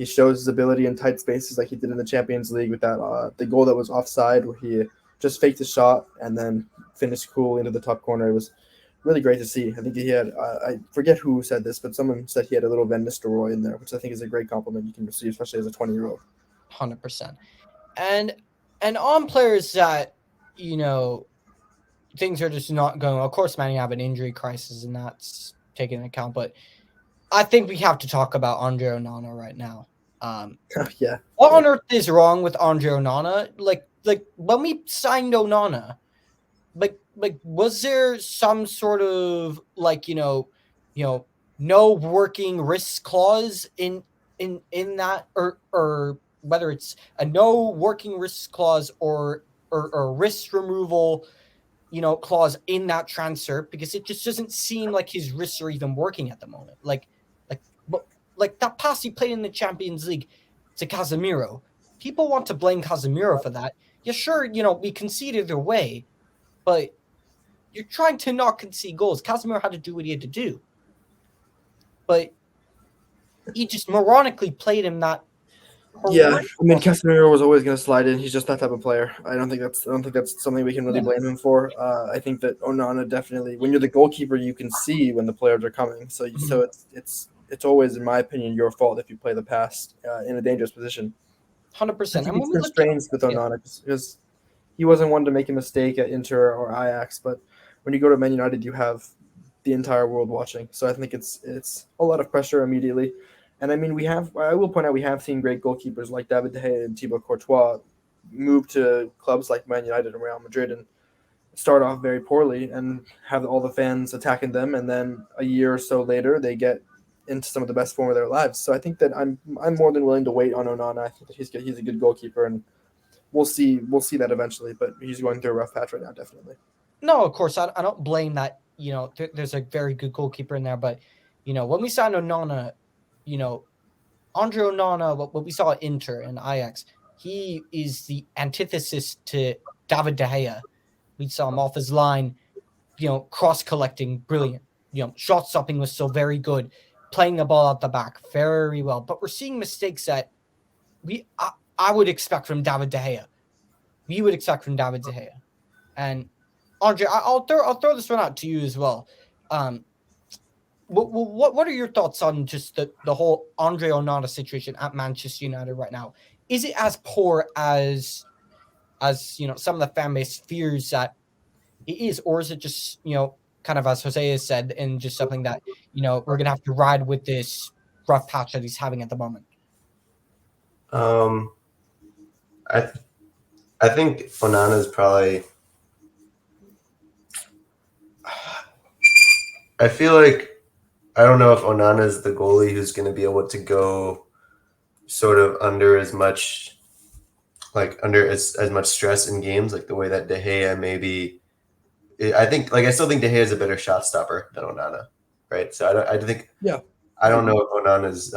[SPEAKER 3] shows his ability in tight spaces like he did in the Champions League with that the goal that was offside where he just faked a shot and then finished cool into the top corner. It was really great to see. I think he had I forget who said this, but someone said he had a little Van Nistelrooy in there, which I think is a great compliment you can receive, especially as a 20-year-old.
[SPEAKER 2] 100%. And on players that, things are just not going. Of course, man, you have an injury crisis, and that's taken into account. But I think we have to talk about Andre Onana right now.
[SPEAKER 3] Yeah.
[SPEAKER 2] What on earth is wrong with Andre Onana? Like when we signed Onana, like was there some sort of no working risk clause in that, or whether it's a no working risk clause or risk removal clause in that transfer, because it just doesn't seem like his risks are even working at the moment. Like that pass he played in the Champions League to Casemiro. People want to blame Casemiro for that. Yeah, sure, we conceded their way, but you're trying to not concede goals. Casemiro had to do what he had to do. But he just moronically played him that.
[SPEAKER 3] Yeah, I mean, Casemiro was always going to slide in. He's just that type of player. I don't think that's something we can really blame him for. I think that Onana definitely, when you're the goalkeeper, you can see when the players are coming. So it's always, in my opinion, your fault if you play the pass in a dangerous position.
[SPEAKER 2] 100%.
[SPEAKER 3] I think it's strange with Onana because he wasn't one to make a mistake at Inter or Ajax, but when you go to Man United, you have the entire world watching. So I think it's a lot of pressure immediately. And I mean, I will point out, we have seen great goalkeepers like David De Gea and Thibaut Courtois move to clubs like Man United and Real Madrid and start off very poorly and have all the fans attacking them. And then a year or so later, they get into some of the best form of their lives. So I think that I'm more than willing to wait on Onana. I think that he's a good goalkeeper, and we'll see that eventually. But he's going through a rough patch right now, definitely.
[SPEAKER 2] No, of course, I don't blame that. There's a very good goalkeeper in there, but when we signed Onana, Andre Onana, what we saw at Inter and Ajax, he is the antithesis to David De Gea. We saw him off his line, cross-collecting, brilliant. Shot stopping was still very good, playing the ball out the back very well. But we're seeing mistakes that I would expect from David De Gea. We would expect from David De Gea. And Andre, I'll throw this one out to you as well. What are your thoughts on just the whole Andre Onana situation at Manchester United right now? Is it as poor as some of the fan base fears that it is, or is it just kind of as Jose has said, and just something that we're gonna have to ride with this rough patch that he's having at the moment?
[SPEAKER 4] I think Onana is probably. I feel like I don't know if Onana is the goalie who's going to be able to go sort of under as much stress in games, like the way that De Gea maybe. I still think De Gea is a better shot stopper than Onana, right? So I don't know if Onana is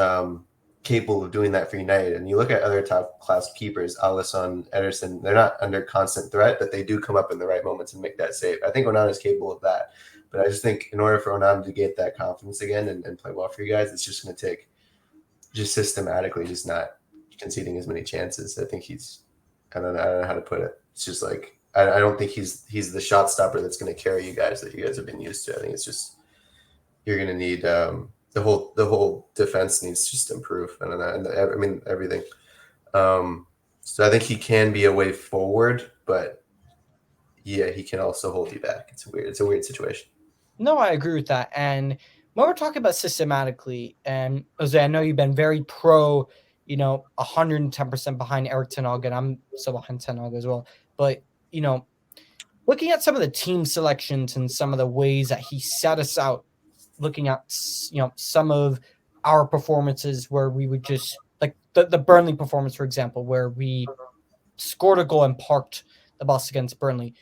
[SPEAKER 4] capable of doing that for United. And you look at other top class keepers, Alisson, Ederson, they're not under constant threat, but they do come up in the right moments and make that save. I think Onana is capable of that. But I just think in order for Onana to get that confidence again and play well for you guys, it's just going to take just systematically just not conceding as many chances. I think I don't know how to put it. It's just like, I don't think he's the shot stopper that's going to carry you guys that you guys have been used to. I think it's just, you're going to need the whole defense needs to just improve. And everything. So I think he can be a way forward, but yeah, he can also hold you back. It's a weird situation.
[SPEAKER 2] No, I agree with that. And when we're talking about systematically, and Jose, I know you've been very pro, 110% behind Erik ten Hag, and I'm so behind ten Hag as well. But, looking at some of the team selections and some of the ways that he set us out, looking at, some of our performances where we would just, like the Burnley performance, for example, where we scored a goal and parked the bus against Burnley.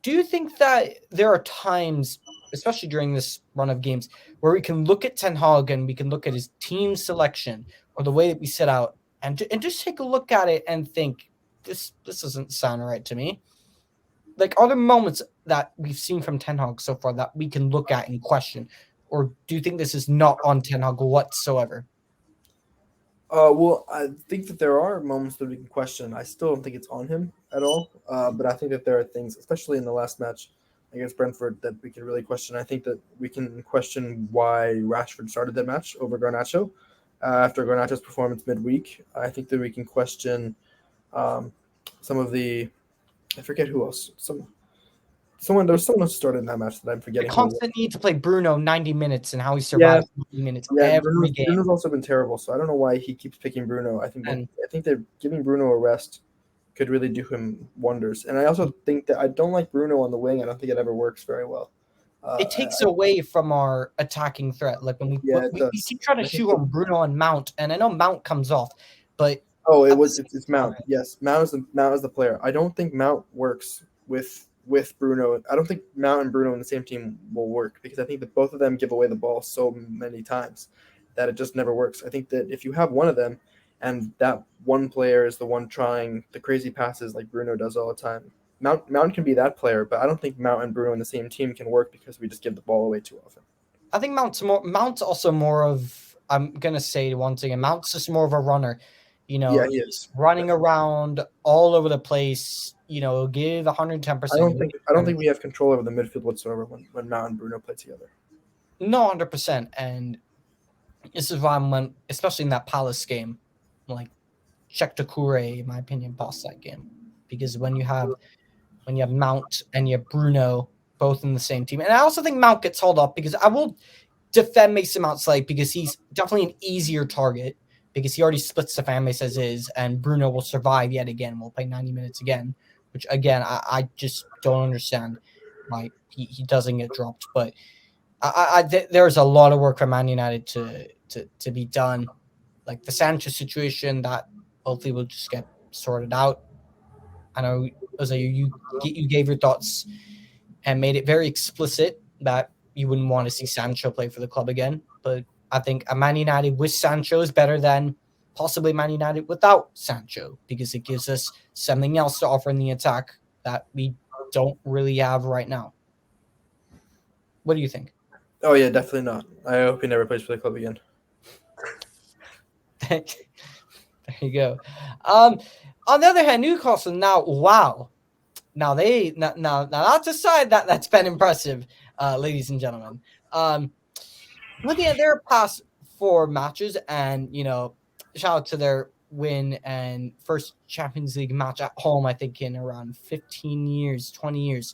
[SPEAKER 2] Do you think that there are times, especially during this run of games, where we can look at Ten Hag and we can look at his team selection or the way that we set out and just take a look at it and think, this doesn't sound right to me? Like, are there moments that we've seen from Ten Hag so far that we can look at and question? Or do you think this is not on Ten Hag whatsoever?
[SPEAKER 3] Well, I think that there are moments that we can question. I still don't think it's on him at all. But I think that there are things, especially in the last match against Brentford, that we can really question. I think that we can question why Rashford started that match over Garnacho after Garnacho's performance midweek. I think that we can question some of the, I forget who else. There was someone who started in that match that I'm forgetting.
[SPEAKER 2] The constant need to play Bruno 90 minutes and how he survived 90 minutes every game.
[SPEAKER 3] Bruno's also been terrible, so I don't know why he keeps picking Bruno. I think that giving Bruno a rest could really do him wonders. And I also think that I don't like Bruno on the wing. I don't think it ever works very well.
[SPEAKER 2] It takes away from our attacking threat. Like when we keep trying to shoot on Bruno and Mount, and I know Mount comes off, but
[SPEAKER 3] it's Mount. Yes, Mount is the player. I don't think Mount works with Bruno. I don't think Mount and Bruno in the same team will work because I think that both of them give away the ball so many times that it just never works. I think that if you have one of them and that one player is the one trying the crazy passes like Bruno does all the time, Mount can be that player, but I don't think Mount and Bruno in the same team can work because we just give the ball away too often.
[SPEAKER 2] I think Mount's also more of, I'm going to say one thing, Mount's just more of a runner. He is running around all over the place. Give 110%.
[SPEAKER 3] I don't think we have control over the midfield whatsoever when Mount and Bruno play together.
[SPEAKER 2] No, 100%. And this is why especially in that Palace game, like Czech Toure, in my opinion, bossed that game. Because when you have Mount and you have Bruno both in the same team, and I also think Mount gets hauled up because I will defend Mason Mount slightly because he's definitely an easier target because he already splits the fan base as is, and Bruno will survive yet again. We'll play 90 minutes again, which again I just don't understand why he doesn't get dropped. But there's a lot of work for Man United to be done, like the Sanchez situation that hopefully will just get sorted out. I know, Jose, you gave your thoughts and made it very explicit that you wouldn't want to see Sancho play for the club again. But I think a Man United with Sancho is better than possibly Man United without Sancho because it gives us something else to offer in the attack that we don't really have right now. What do you think?
[SPEAKER 3] Oh, yeah, definitely not. I hope he never plays for the club again.
[SPEAKER 2] There you go. On the other hand, Newcastle now, wow. Now that's a side that's been impressive, ladies and gentlemen. Looking at their past 4 matches and, shout out to their win and first Champions League match at home, I think in around 15 years, 20 years,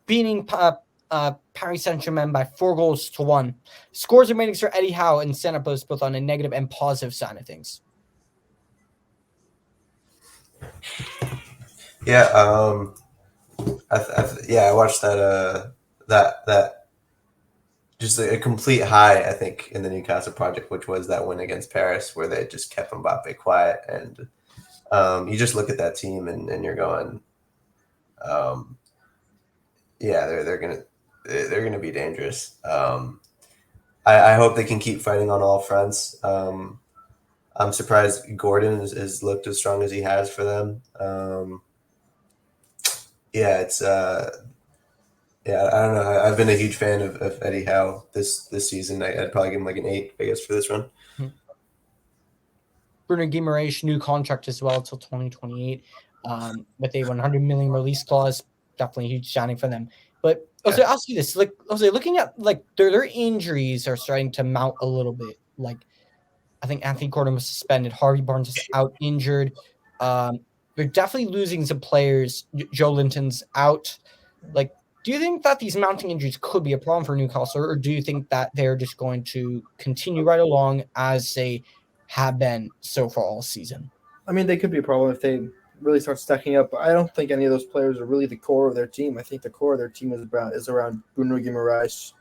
[SPEAKER 2] beating Paris Saint-Germain by 4-1. Scores and ratings for Eddie Howe and Center Post both on a negative and positive side of things.
[SPEAKER 4] Yeah, I watched that just a complete high, I think, in the Newcastle project, which was that win against Paris, where they just kept Mbappe quiet. And you just look at that team, and you're going, yeah, they're gonna be dangerous. I hope they can keep fighting on all fronts. I'm surprised Gordon has looked as strong as he has for them. Yeah, it's yeah, I don't know. I've been a huge fan of Eddie Howe this season. I'd probably give him like an 8, I guess, for this run.
[SPEAKER 2] Bruno Guimaraes, new contract as well until 2028, with a 100 million release clause. Definitely a huge signing for them. But also, I'll see this. Like, also looking at like their injuries are starting to mount a little bit. Like, I think Anthony Gordon was suspended. Harvey Barnes is out injured. They're definitely losing some players. Joe Linton's out. Like, do you think that these mounting injuries could be a problem for Newcastle, or do you think that they're just going to continue right along as they have been so far all season?
[SPEAKER 3] I mean, they could be a problem if they really start stacking up. I don't think any of those players are really the core of their team. I think the core of their team is around Bruno Guimaraes,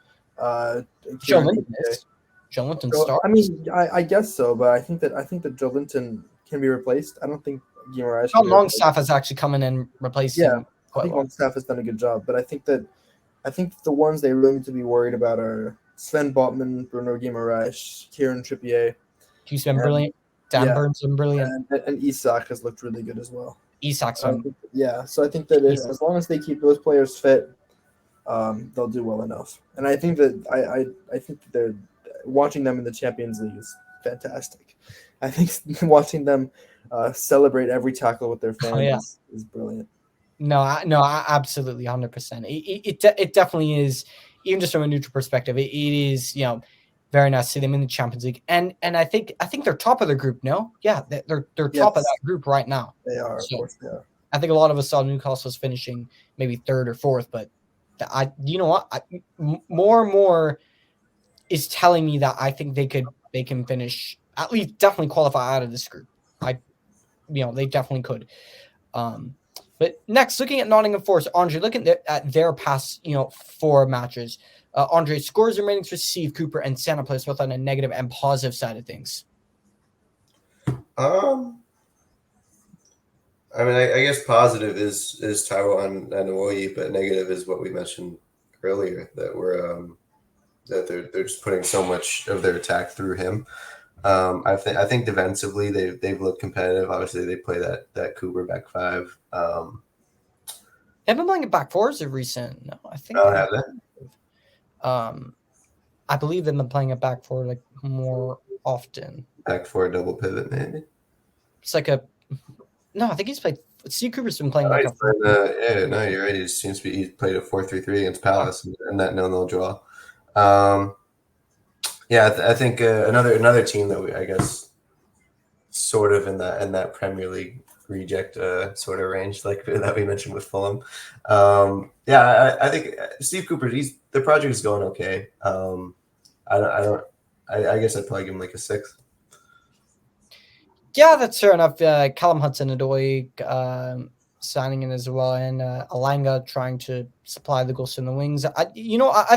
[SPEAKER 2] Joe Linton is. Joe Linton starts.
[SPEAKER 3] I mean, I guess so, but I think that Joe Linton can be replaced. I don't think Guimaraes.
[SPEAKER 2] John Longstaff has actually come in and replaced him.
[SPEAKER 3] I think Longstaff has done a good job, but I think the ones they really need to be worried about are Sven Botman, Bruno Guimaraes, Kieran Trippier.
[SPEAKER 2] He's been brilliant. Dan Burns been brilliant.
[SPEAKER 3] And Isak has looked really good as well.
[SPEAKER 2] Isak's
[SPEAKER 3] so I think that as long as they keep those players fit, they'll do well enough. And I think that I think that they're watching them in the Champions League is fantastic. I think watching them celebrate every tackle with their fans is brilliant.
[SPEAKER 2] No, absolutely, 100%. It definitely is. Even just from a neutral perspective, it is very nice to see them in the Champions League, and I think they're top of their group. No, yeah, they're top of that group right now.
[SPEAKER 3] They are, of course, they are.
[SPEAKER 2] I think a lot of us saw Newcastle's finishing maybe third or fourth, but more and more is telling me that I think they can finish, at least definitely qualify out of this group. They definitely could. But next, looking at Nottingham Forest, Andre, looking at their past 4 matches. Andre, scores and ratings for Steve Cooper and Santa Place, both on a negative and positive side of things.
[SPEAKER 4] I mean, I guess positive is Taiwan and Awoyi, but negative is what we mentioned earlier, that we're that they're just putting so much of their attack through him. I think defensively they've looked competitive. Obviously, they play that Cooper back 5.
[SPEAKER 2] They've been playing a back 4 as of recent. No, I think.
[SPEAKER 4] Have they?
[SPEAKER 2] I believe they've been playing a back 4 like more often.
[SPEAKER 4] Back 4 double pivot, maybe.
[SPEAKER 2] It's like I think he's played. Steve Cooper's been playing
[SPEAKER 4] you're right. He played a 4-3-3 against Palace and that 0-0 draw. I think another team that I guess sort of in that Premier League reject sort of range like that we mentioned with Fulham. I think Steve Cooper, the project is going okay. I guess I'd probably give him like a 6.
[SPEAKER 2] Yeah, that's fair enough. Callum Hudson-Odoi signing in as well, and Alanga trying to supply the goals in the wings. I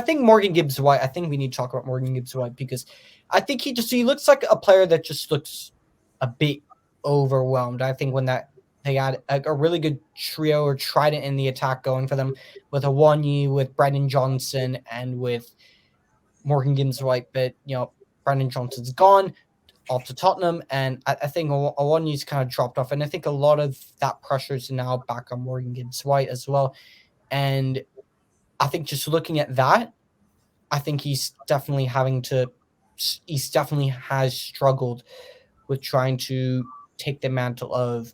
[SPEAKER 2] think Morgan Gibbs-White. I think we need to talk about Morgan Gibbs-White because I think he looks like a player that just looks a bit overwhelmed. I think when they had a really good trio or trident in the attack going for them with Awoniyi, with Brendan Johnson, and with Morgan Gibbs-White, but Brendan Johnson's gone off to Tottenham, and I think Awoniyi's kind of dropped off, and I think a lot of that pressure is now back on Morgan Gibbs-White as well. And I think just looking at that, I think he definitely has struggled with trying to take the mantle of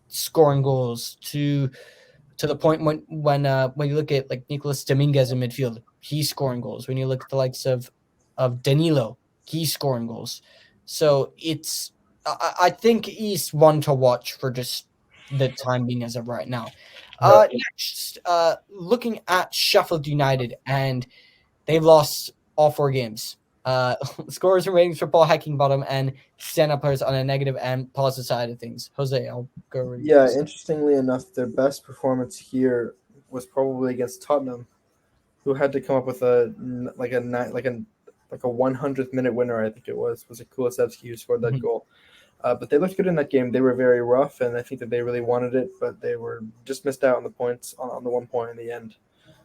[SPEAKER 2] scoring goals to the point when you look at like Nicolas Dominguez in midfield, he's scoring goals. When you look at the likes of Danilo, he's scoring goals. So I think he's one to watch for just the time being as of right now. Next, looking at Sheffield United, and they've lost all 4 games. Scores and ratings for Paul Heckingbottom and stand-up players on a negative and positive side of things. Jose, I'll go.
[SPEAKER 3] Interestingly enough, their best performance here was probably against Tottenham. who had to come up with a 100th minute winner. I think it was it Kulusevski who scored that
[SPEAKER 2] Mhm.
[SPEAKER 3] goal. But they looked good in that game. They were very rough, and I think that they really wanted it, but they were just missed out on the points on the 1 point in the end.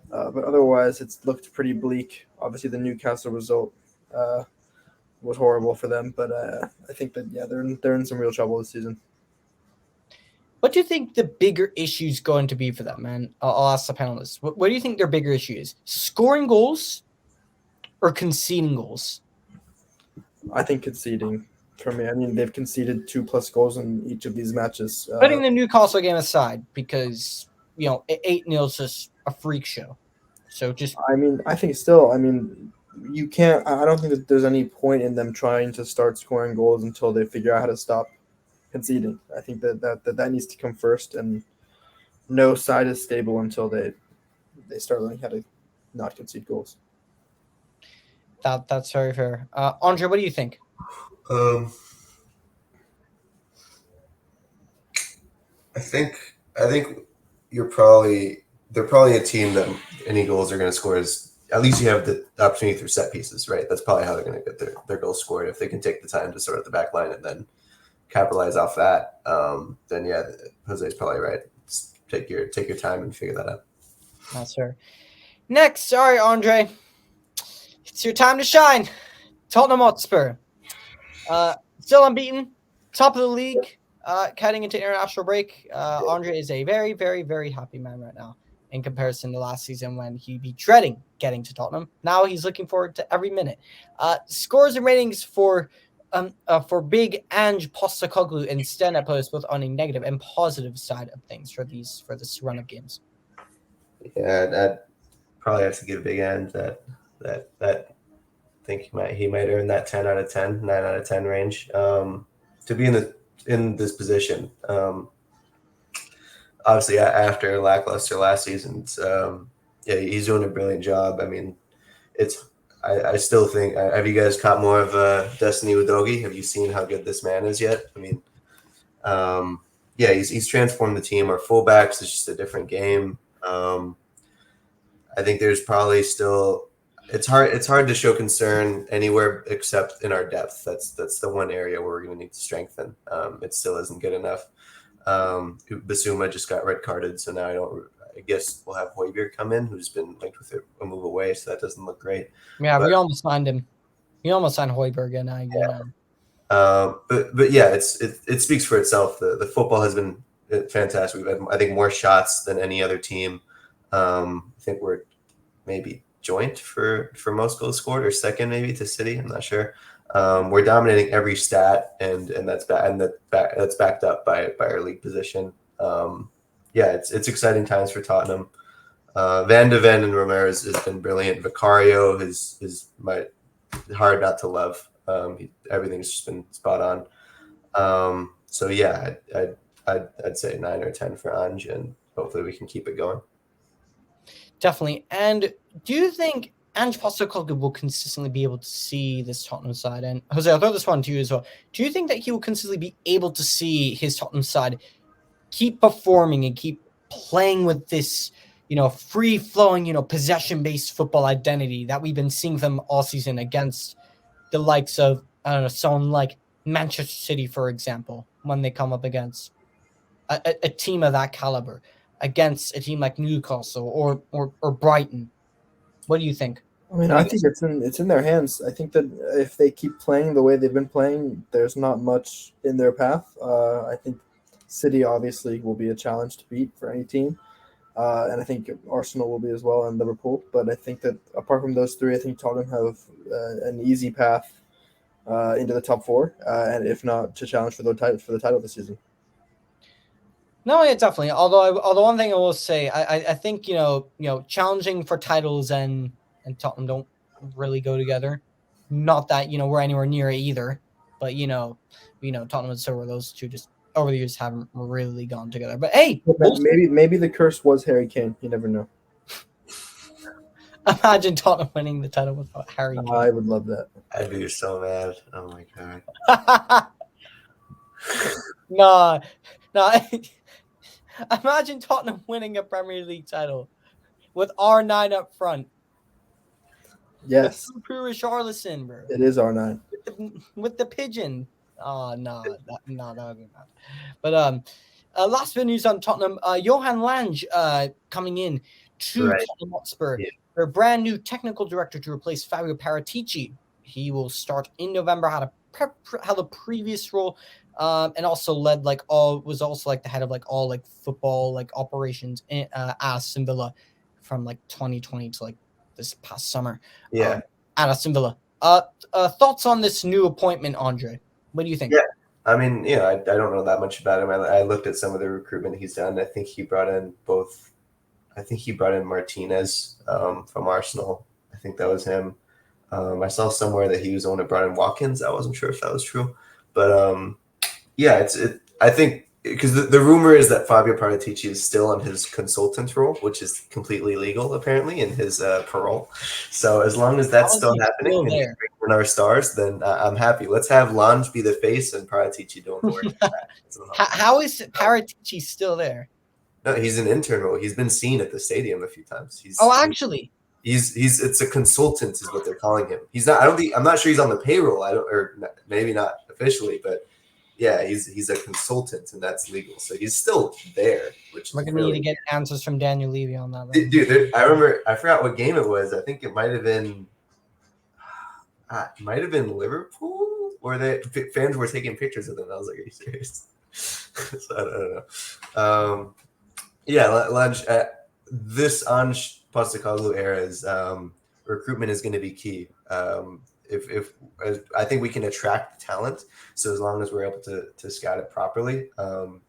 [SPEAKER 3] But otherwise, it's looked pretty bleak. Obviously, the Newcastle result was horrible for them, but I think that they're in some real trouble this season.
[SPEAKER 2] What do you think the bigger issue is going to be for them, man? I'll ask the panelists. What do you think their bigger issue is? Scoring goals or conceding goals?
[SPEAKER 3] I think conceding for me. I mean, they've conceded 2+ goals in each of these matches.
[SPEAKER 2] Putting the Newcastle game aside, because 8-0 is just a freak show. So just
[SPEAKER 3] I mean, I think still. I mean, you can't. I don't think that there's any point in them trying to start scoring goals until they figure out how to stop conceding. I think that needs to come first, and no side is stable until they start learning how to not concede goals.
[SPEAKER 2] that's very fair. Andre, what do you think?
[SPEAKER 4] I think they're probably a team that any goals they're going to score is at least you have the opportunity through set pieces, right? That's probably how they're going to get their goals scored. If they can take the time to sort out the back line and then capitalize off that, then yeah, Jose's probably right. Just take your time and figure that out.
[SPEAKER 2] That's fair. Next, sorry, Andre. It's your time to shine. Tottenham Hotspur. Still unbeaten. Top of the league. Heading into international break. Andre is a very, very, very happy man right now in comparison to last season when he'd be dreading getting to Tottenham. Now he's looking forward to every minute. Scores and ratings for big Ange Postecoglou and stand-up posts both on a negative and positive side of things for this run of games.
[SPEAKER 4] Yeah, I'd probably have to give Big End that I think he might earn that 10 out of 10, 9 out of 10 range to be in this position. Obviously, after lackluster last season, yeah, he's doing a brilliant job. I mean, I still think. Have you guys caught more of Destiny Udogie? Have you seen how good this man is yet? I mean, yeah, he's transformed the team. Our fullbacks is just a different game. I think there's probably still it's hard to show concern anywhere except in our depth. That's the one area where we're going to need to strengthen. It still isn't good enough. Basuma just got red carded, so now I guess we'll have Højbjerg come in, who's been linked with a move away, so that doesn't look great.
[SPEAKER 2] Yeah, we almost signed him. We almost signed Højbjerg, and
[SPEAKER 4] but yeah, it speaks for itself. The football has been fantastic. We've had, I think, more shots than any other team. I think we're maybe joint for most goals scored, or second maybe to City. I'm not sure. We're dominating every stat, and that's backed up by our league position. Yeah, it's exciting times for Tottenham. Van de Ven and Ramirez has been brilliant. Vicario is hard not to love. Everything's just been spot on. So yeah, I'd say 9 or 10 for Ange, and hopefully we can keep it going.
[SPEAKER 2] Definitely. And do you think Ange Postecoglou will consistently be able to see this Tottenham side? And Jose, I'll throw this one to you as well. Do you think that he will consistently be able to see his Tottenham side keep performing and keep playing with this, free-flowing, possession-based football identity that we've been seeing them all season against the likes of, I don't know, someone like Manchester City, for example, when they come up against a team of that caliber, against a team like Newcastle or Brighton? What do you think?
[SPEAKER 3] I mean, I think it's in their hands. I think that if they keep playing the way they've been playing, there's not much in their path. I think City obviously will be a challenge to beat for any team, and I think Arsenal will be as well, and Liverpool. But I think that apart from those three, I think Tottenham have an easy path into the top four, and if not, to challenge for the title this season.
[SPEAKER 2] No, yeah, definitely. Although one thing I will say, I think challenging for titles and Tottenham don't really go together. Not that we're anywhere near it either, but Tottenham and so were those two just over the years haven't really gone together. But hey,
[SPEAKER 3] maybe the curse was Harry Kane. You never know.
[SPEAKER 2] Imagine Tottenham winning the title without Harry Kane.
[SPEAKER 3] I would love that.
[SPEAKER 4] I'd be so mad. Oh my god.
[SPEAKER 2] No. Imagine Tottenham winning a Premier League title with R9 up front
[SPEAKER 3] Yes,
[SPEAKER 2] True Richarlison, bro.
[SPEAKER 3] it is R9.
[SPEAKER 2] With the pigeon. Oh no, that would be bad. But last bit of news on Tottenham. Johan Lange coming in to
[SPEAKER 4] Right.
[SPEAKER 2] Tottenham Hotspur.
[SPEAKER 4] Yeah.
[SPEAKER 2] Their brand new technical director to replace Fabio Paratici. He will start in November. Had a previous role, and also led was also like the head of like all like football like operations in Aston Villa from like 2020 to like this past summer.
[SPEAKER 4] Yeah.
[SPEAKER 2] At Aston Villa. Thoughts on this new appointment, Andre? What do you think?
[SPEAKER 4] Yeah. I mean, I don't know that much about him. I looked at some of the recruitment he's done. I think he brought in Martinez from Arsenal. I think that was him. I saw somewhere that he was the one that brought in Watkins. I wasn't sure if that was true, but I think because the rumor is that Fabio Paratici is still on his consultant role, which is completely legal apparently in his parole. So as long as that's still happening and he's bringing our stars, then I'm happy. Let's have Lange be the face and Paratici doing the work.
[SPEAKER 2] How is Paratici still there?
[SPEAKER 4] No, he's an intern role. He's been seen at the stadium a few times.
[SPEAKER 2] Actually.
[SPEAKER 4] It's a consultant is what they're calling him. He's not. I'm not sure he's on the payroll. Maybe not officially, but yeah, he's a consultant and that's legal. So he's still there. Which
[SPEAKER 2] we're gonna need to get answers from Daniel Levy on that.
[SPEAKER 4] Dude, I forgot what game it was. I think it might have been Liverpool, where fans were taking pictures of them. I was like, are you serious? So I don't know. Lange. This Ange Postecoglou era's recruitment is going to be key. If I think we can attract talent, so as long as we're able to scout it properly, let's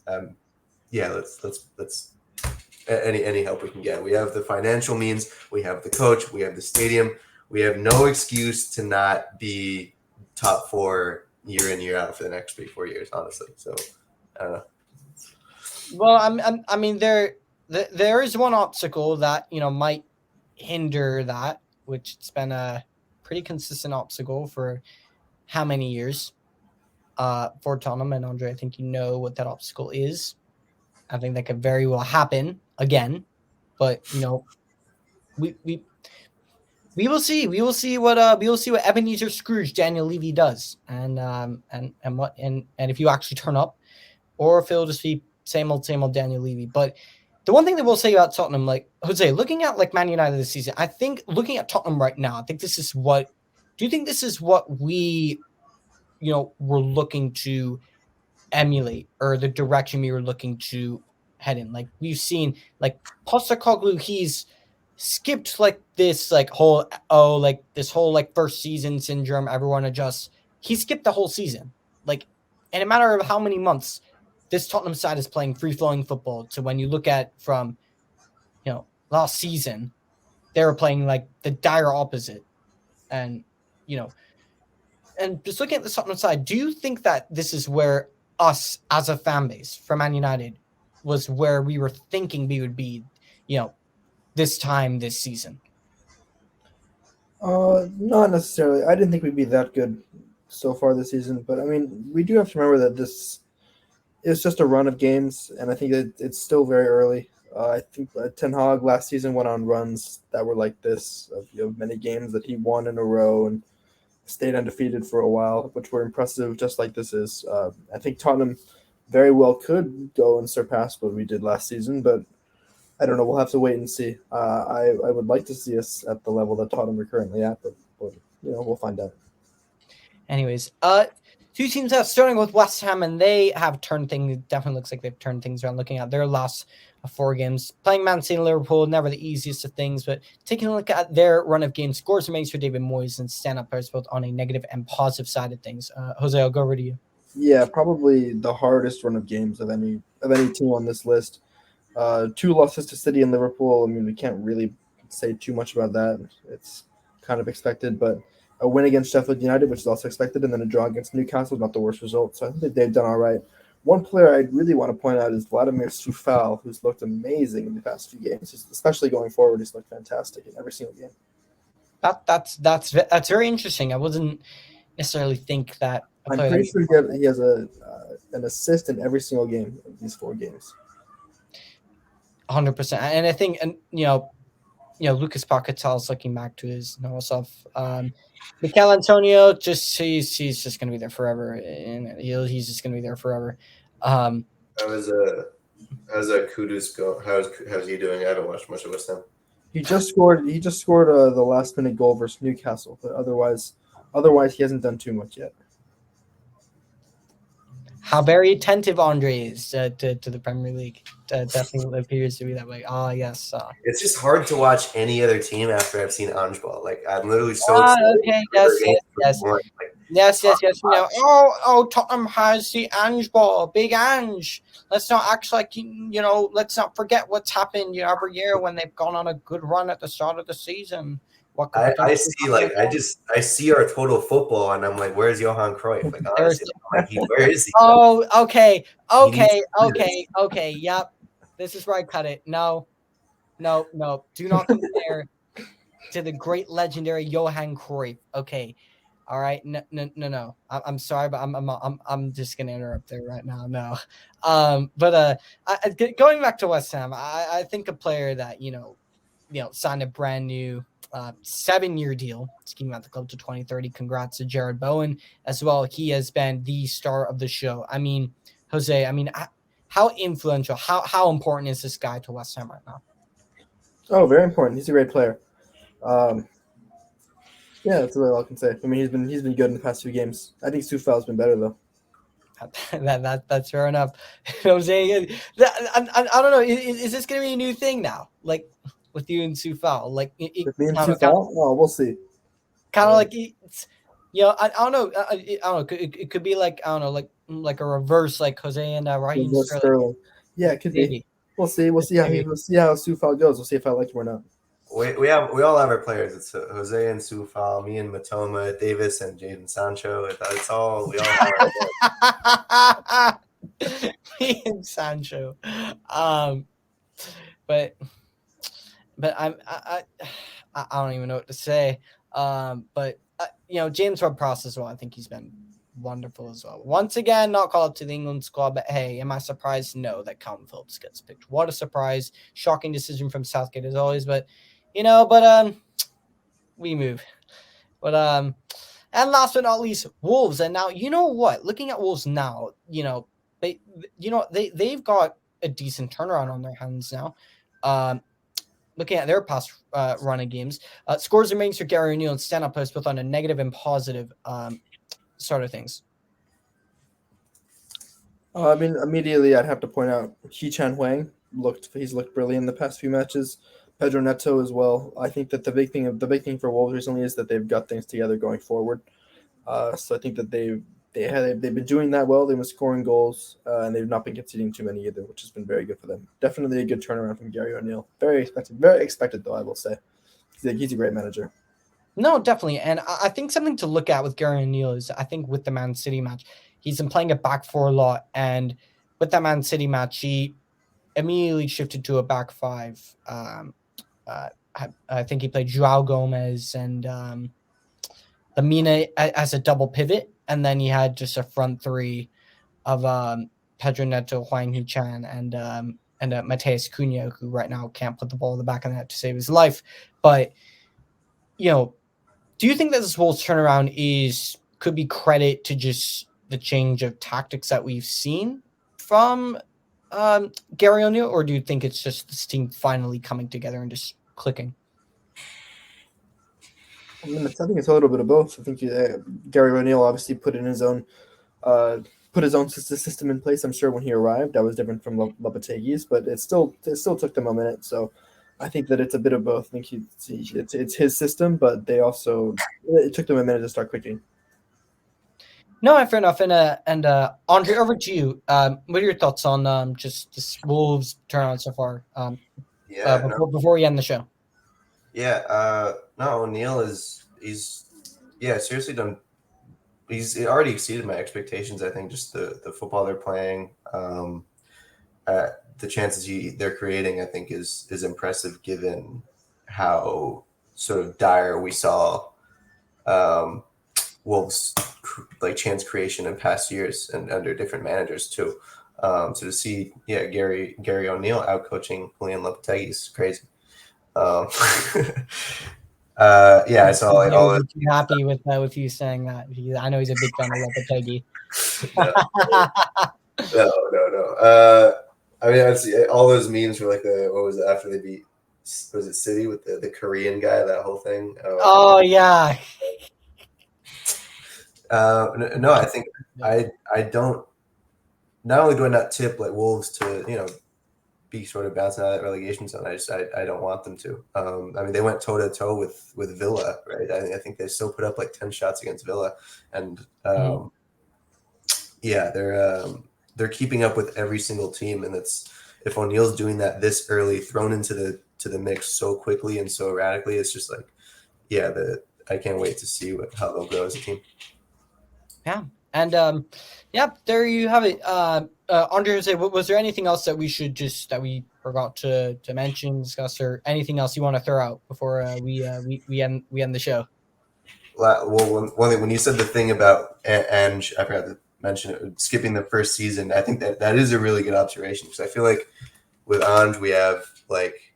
[SPEAKER 4] any help we can get. We have the financial means, we have the coach, we have the stadium, we have no excuse to not be top 4 year in year out for the next 3-4 years, honestly. So I don't know.
[SPEAKER 2] Well, I mean there is one obstacle that might hinder that, which it's been a pretty consistent obstacle for how many years for Tottenham. And Andre, I think you know what that obstacle is. I think that could very well happen again, but we will see. We will see what Ebenezer Scrooge Daniel Levy does, and if you actually turn up, or if it'll just be same old Daniel Levy. But the one thing that we'll say about Tottenham, like Jose, looking at like Man United this season, I think looking at Tottenham right now, I think this is what. Do you think this is what we, were looking to emulate, or the direction we were looking to head in? Like we've seen, like Postecoglou, he's skipped this whole first season syndrome. Everyone adjusts. He skipped the whole season, like in a matter of how many months. This Tottenham side is playing free-flowing football. So when you look at from, last season, they were playing like the dire opposite. And, and just looking at the Tottenham side, do you think that this is where us as a fan base for Man United was where we were thinking we would be, this time this season?
[SPEAKER 3] Not necessarily. I didn't think we'd be that good so far this season. But, I mean, we do have to remember that this – it's just a run of games, and I think that it's still very early. I think Ten Hag last season went on runs that were like this, of many games that he won in a row and stayed undefeated for a while, which were impressive, just like this is. I think Tottenham very well could go and surpass what we did last season, but I don't know. We'll have to wait and see. I would like to see us at the level that Tottenham are currently at, but we'll find out.
[SPEAKER 2] Anyways, two teams out, starting with West Ham, and they have turned things. It definitely looks like they've turned things around. Looking at their last 4 games, playing Man City and Liverpool, never the easiest of things. But taking a look at their run of games, scores remains for David Moyes and stand-up players both on a negative and positive side of things. Jose, I'll go over to you.
[SPEAKER 3] Yeah, probably the hardest run of games of any team on this list. 2 losses to City and Liverpool. I mean, we can't really say too much about that. It's kind of expected, but a win against Sheffield United, which is also expected, and then a draw against Newcastle, not the worst result. So I think that they've done all right. One player I really want to point out is Vladimir Coufal, who's looked amazing in the past few games, especially going forward. He's looked fantastic in every single game.
[SPEAKER 2] That's very interesting. I wasn't necessarily think that.
[SPEAKER 3] I'm pretty sure he has an assist in every single game of these 4 games.
[SPEAKER 2] 100%, and I think, and Lucas Paquetá is looking back to his normal self. Mikel Antonio, he's just going to be there forever, and he's just going to be there forever.
[SPEAKER 4] How's Kudus go? How's he doing? I haven't watched much of West Ham.
[SPEAKER 3] He just scored the last minute goal versus Newcastle, but otherwise he hasn't done too much yet.
[SPEAKER 2] How very attentive Andre is to the Premier League. Definitely appears to be that way. Oh, yes.
[SPEAKER 4] It's just hard to watch any other team after I've seen Ange ball. Like, I'm literally so excited.
[SPEAKER 2] Okay. Yes. Tottenham has the Ange ball. Big Ange. Let's not act like, let's not forget what's happened every year when they've gone on a good run at the start of the season.
[SPEAKER 4] I see our total football, and I'm like, where's Johan Cruyff? Like, honestly, where is he?
[SPEAKER 2] Oh, okay. Yep. This is where I cut it. No. Do not compare to the great legendary Johan Cruyff. Okay. All right. No. I'm sorry, but I'm just gonna interrupt there right now. No. But going back to West Ham, I think a player that signed a brand new 7-year deal, scheming out the club to 2030. Congrats to Jared Bowen as well. He has been the star of the show. I mean, Jose, how influential, how important is this guy to West Ham right now?
[SPEAKER 3] Oh, very important. He's a great player. Yeah, that's really all I can say. I mean, he's been good in the past few games. I think Soufal's been better though.
[SPEAKER 2] That's fair enough. I'm saying, I don't know. Is this going to be a new thing now? Like, with you and Soufal, like
[SPEAKER 3] with me and Soufal? Oh, we'll see.
[SPEAKER 2] Kind of like it's, I don't know. I don't know. It could be like, I don't know, like a reverse, like Jose and Raheem Sterling.
[SPEAKER 3] Yeah, it could be. We'll see. We'll see how Soufal goes. We'll see if I like him or not.
[SPEAKER 4] We all have our players. It's Jose and Soufal, me and Matoma, Davis and Jadon Sancho. It's all we all have.
[SPEAKER 2] Me and Sancho, but I don't even know what to say. But James Ward-Prowse as well. I think he's been wonderful as well. Once again, not called up to the England squad, but hey, am I surprised? No, that Calvin Phillips gets picked. What a surprise! Shocking decision from Southgate as always, but we move. But and last but not least, Wolves. And now you know what? Looking at Wolves now, they've got a decent turnaround on their hands now. Looking at their past run of games, scores and ratings for Gary O'Neill and stand-up players both on a negative and positive sort of things.
[SPEAKER 3] I mean, immediately I'd have to point out Hee-Chan Huang he's looked brilliant in the past few matches. Pedro Neto as well. I think that the big thing for Wolves recently is that they've got things together going forward. So I think that they've been doing that well. They've been scoring goals, and they've not been conceding too many either, which has been very good for them. Definitely a good turnaround from Gary O'Neill. Very expected though, I will say. He's a great manager.
[SPEAKER 2] No, definitely. And I think something to look at with Gary O'Neill is, I think with the Man City match, he's been playing a back four a lot. And with that Man City match, he immediately shifted to a back five. I think he played Joao Gomez and Lamina as a double pivot. And then he had just a front three of Pedro Neto, Huang Hee-Chan, and Mateus Cunha, who right now can't put the ball in the back of the net to save his life. But, do you think that this Wolves turnaround could be credit to just the change of tactics that we've seen from Gary O'Neill, or do you think it's just this team finally coming together and just clicking?
[SPEAKER 3] I think it's a little bit of both. I think Gary O'Neill obviously put his own system in place. I'm sure when he arrived, that was different from Lopetegui's, but it still took them a minute. So I think that it's a bit of both. I think it's his system, but it took them a minute to start clicking.
[SPEAKER 2] No, fair enough. And Andre, over to you. What are your thoughts on just this Wolves turnaround so far? Before we end the show.
[SPEAKER 4] Yeah. No, O'Neill he's seriously done. He's already exceeded my expectations. I think just the football they're playing, the chances they're creating, I think is impressive given how sort of dire we saw Wolves like chance creation in past years and under different managers too. So to see Gary O'Neill out coaching Julian Lopetegui is crazy. Yeah, I saw like all
[SPEAKER 2] He's
[SPEAKER 4] of
[SPEAKER 2] too happy with you saying that. I know he's a big fan of Lopetegui.
[SPEAKER 4] no, no. I mean, I see all those memes were like what was it after they beat, was it City with the Korean guy, that whole thing?
[SPEAKER 2] Oh yeah.
[SPEAKER 4] No, I think I don't. Not only do I not tip like Wolves to be sort of bouncing out of that relegation zone, I don't want them to. I mean, they went toe to toe with Villa, right? I think they still put up like 10 shots against Villa, and yeah, they're keeping up with every single team, and if O'Neill's doing that this early, thrown into the mix so quickly and so erratically, it's just like, yeah, I can't wait to see how they'll grow as a team.
[SPEAKER 2] Yeah, and yeah, there you have it. Andre Jose, was there anything else that we forgot to mention, discuss, or anything else you want to throw out before we end the show?
[SPEAKER 4] Well, one thing, when you said the thing about Ange, I forgot to mention it, skipping the first season. I think that is a really good observation, because I feel like with Ange we have like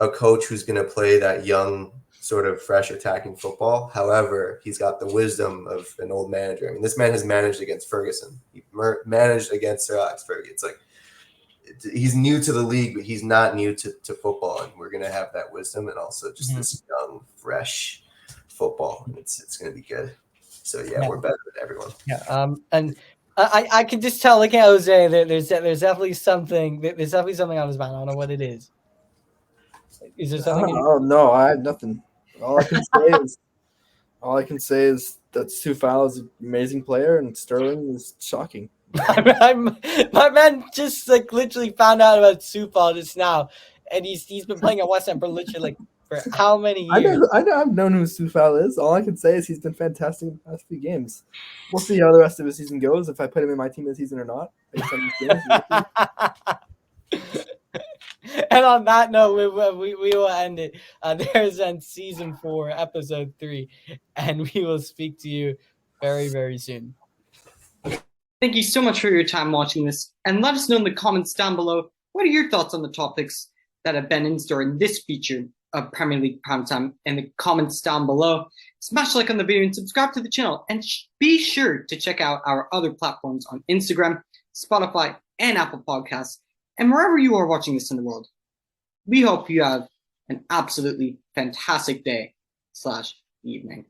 [SPEAKER 4] a coach who's going to play that young, sort of fresh attacking football. However, he's got the wisdom of an old manager. I mean, this man has managed against Ferguson. He managed against Sir Alex Ferguson. It's like he's new to the league, but he's not new to football, and we're going to have that wisdom and also just this young, fresh football. It's going to be good. So yeah, we're better than everyone.
[SPEAKER 2] Yeah. And I can just tell, like Jose, there's definitely something. There's definitely something on his mind. I don't know what it is. Is there something?
[SPEAKER 3] Oh no, I have nothing. All I can say is that Soufal is an amazing player, and Sterling is shocking.
[SPEAKER 2] My man just like literally found out about Soufal just now, and he's been playing at West Ham for literally for how many years?
[SPEAKER 3] I've known who Soufal is. All I can say is he's been fantastic in the past few games. We'll see how the rest of the season goes, if I put him in my team this season or not.
[SPEAKER 2] And on that note, we will end it. There's season 4, episode 3, and we will speak to you very, very soon. Thank you so much for your time watching this, and let us know in the comments down below, what are your thoughts on the topics that have been in store in this feature of Premier League Primetime in the comments down below. Smash like on the video and subscribe to the channel, and be sure to check out our other platforms on Instagram, Spotify, and Apple Podcasts, and wherever you are watching this in the world. We hope you have an absolutely fantastic day / evening.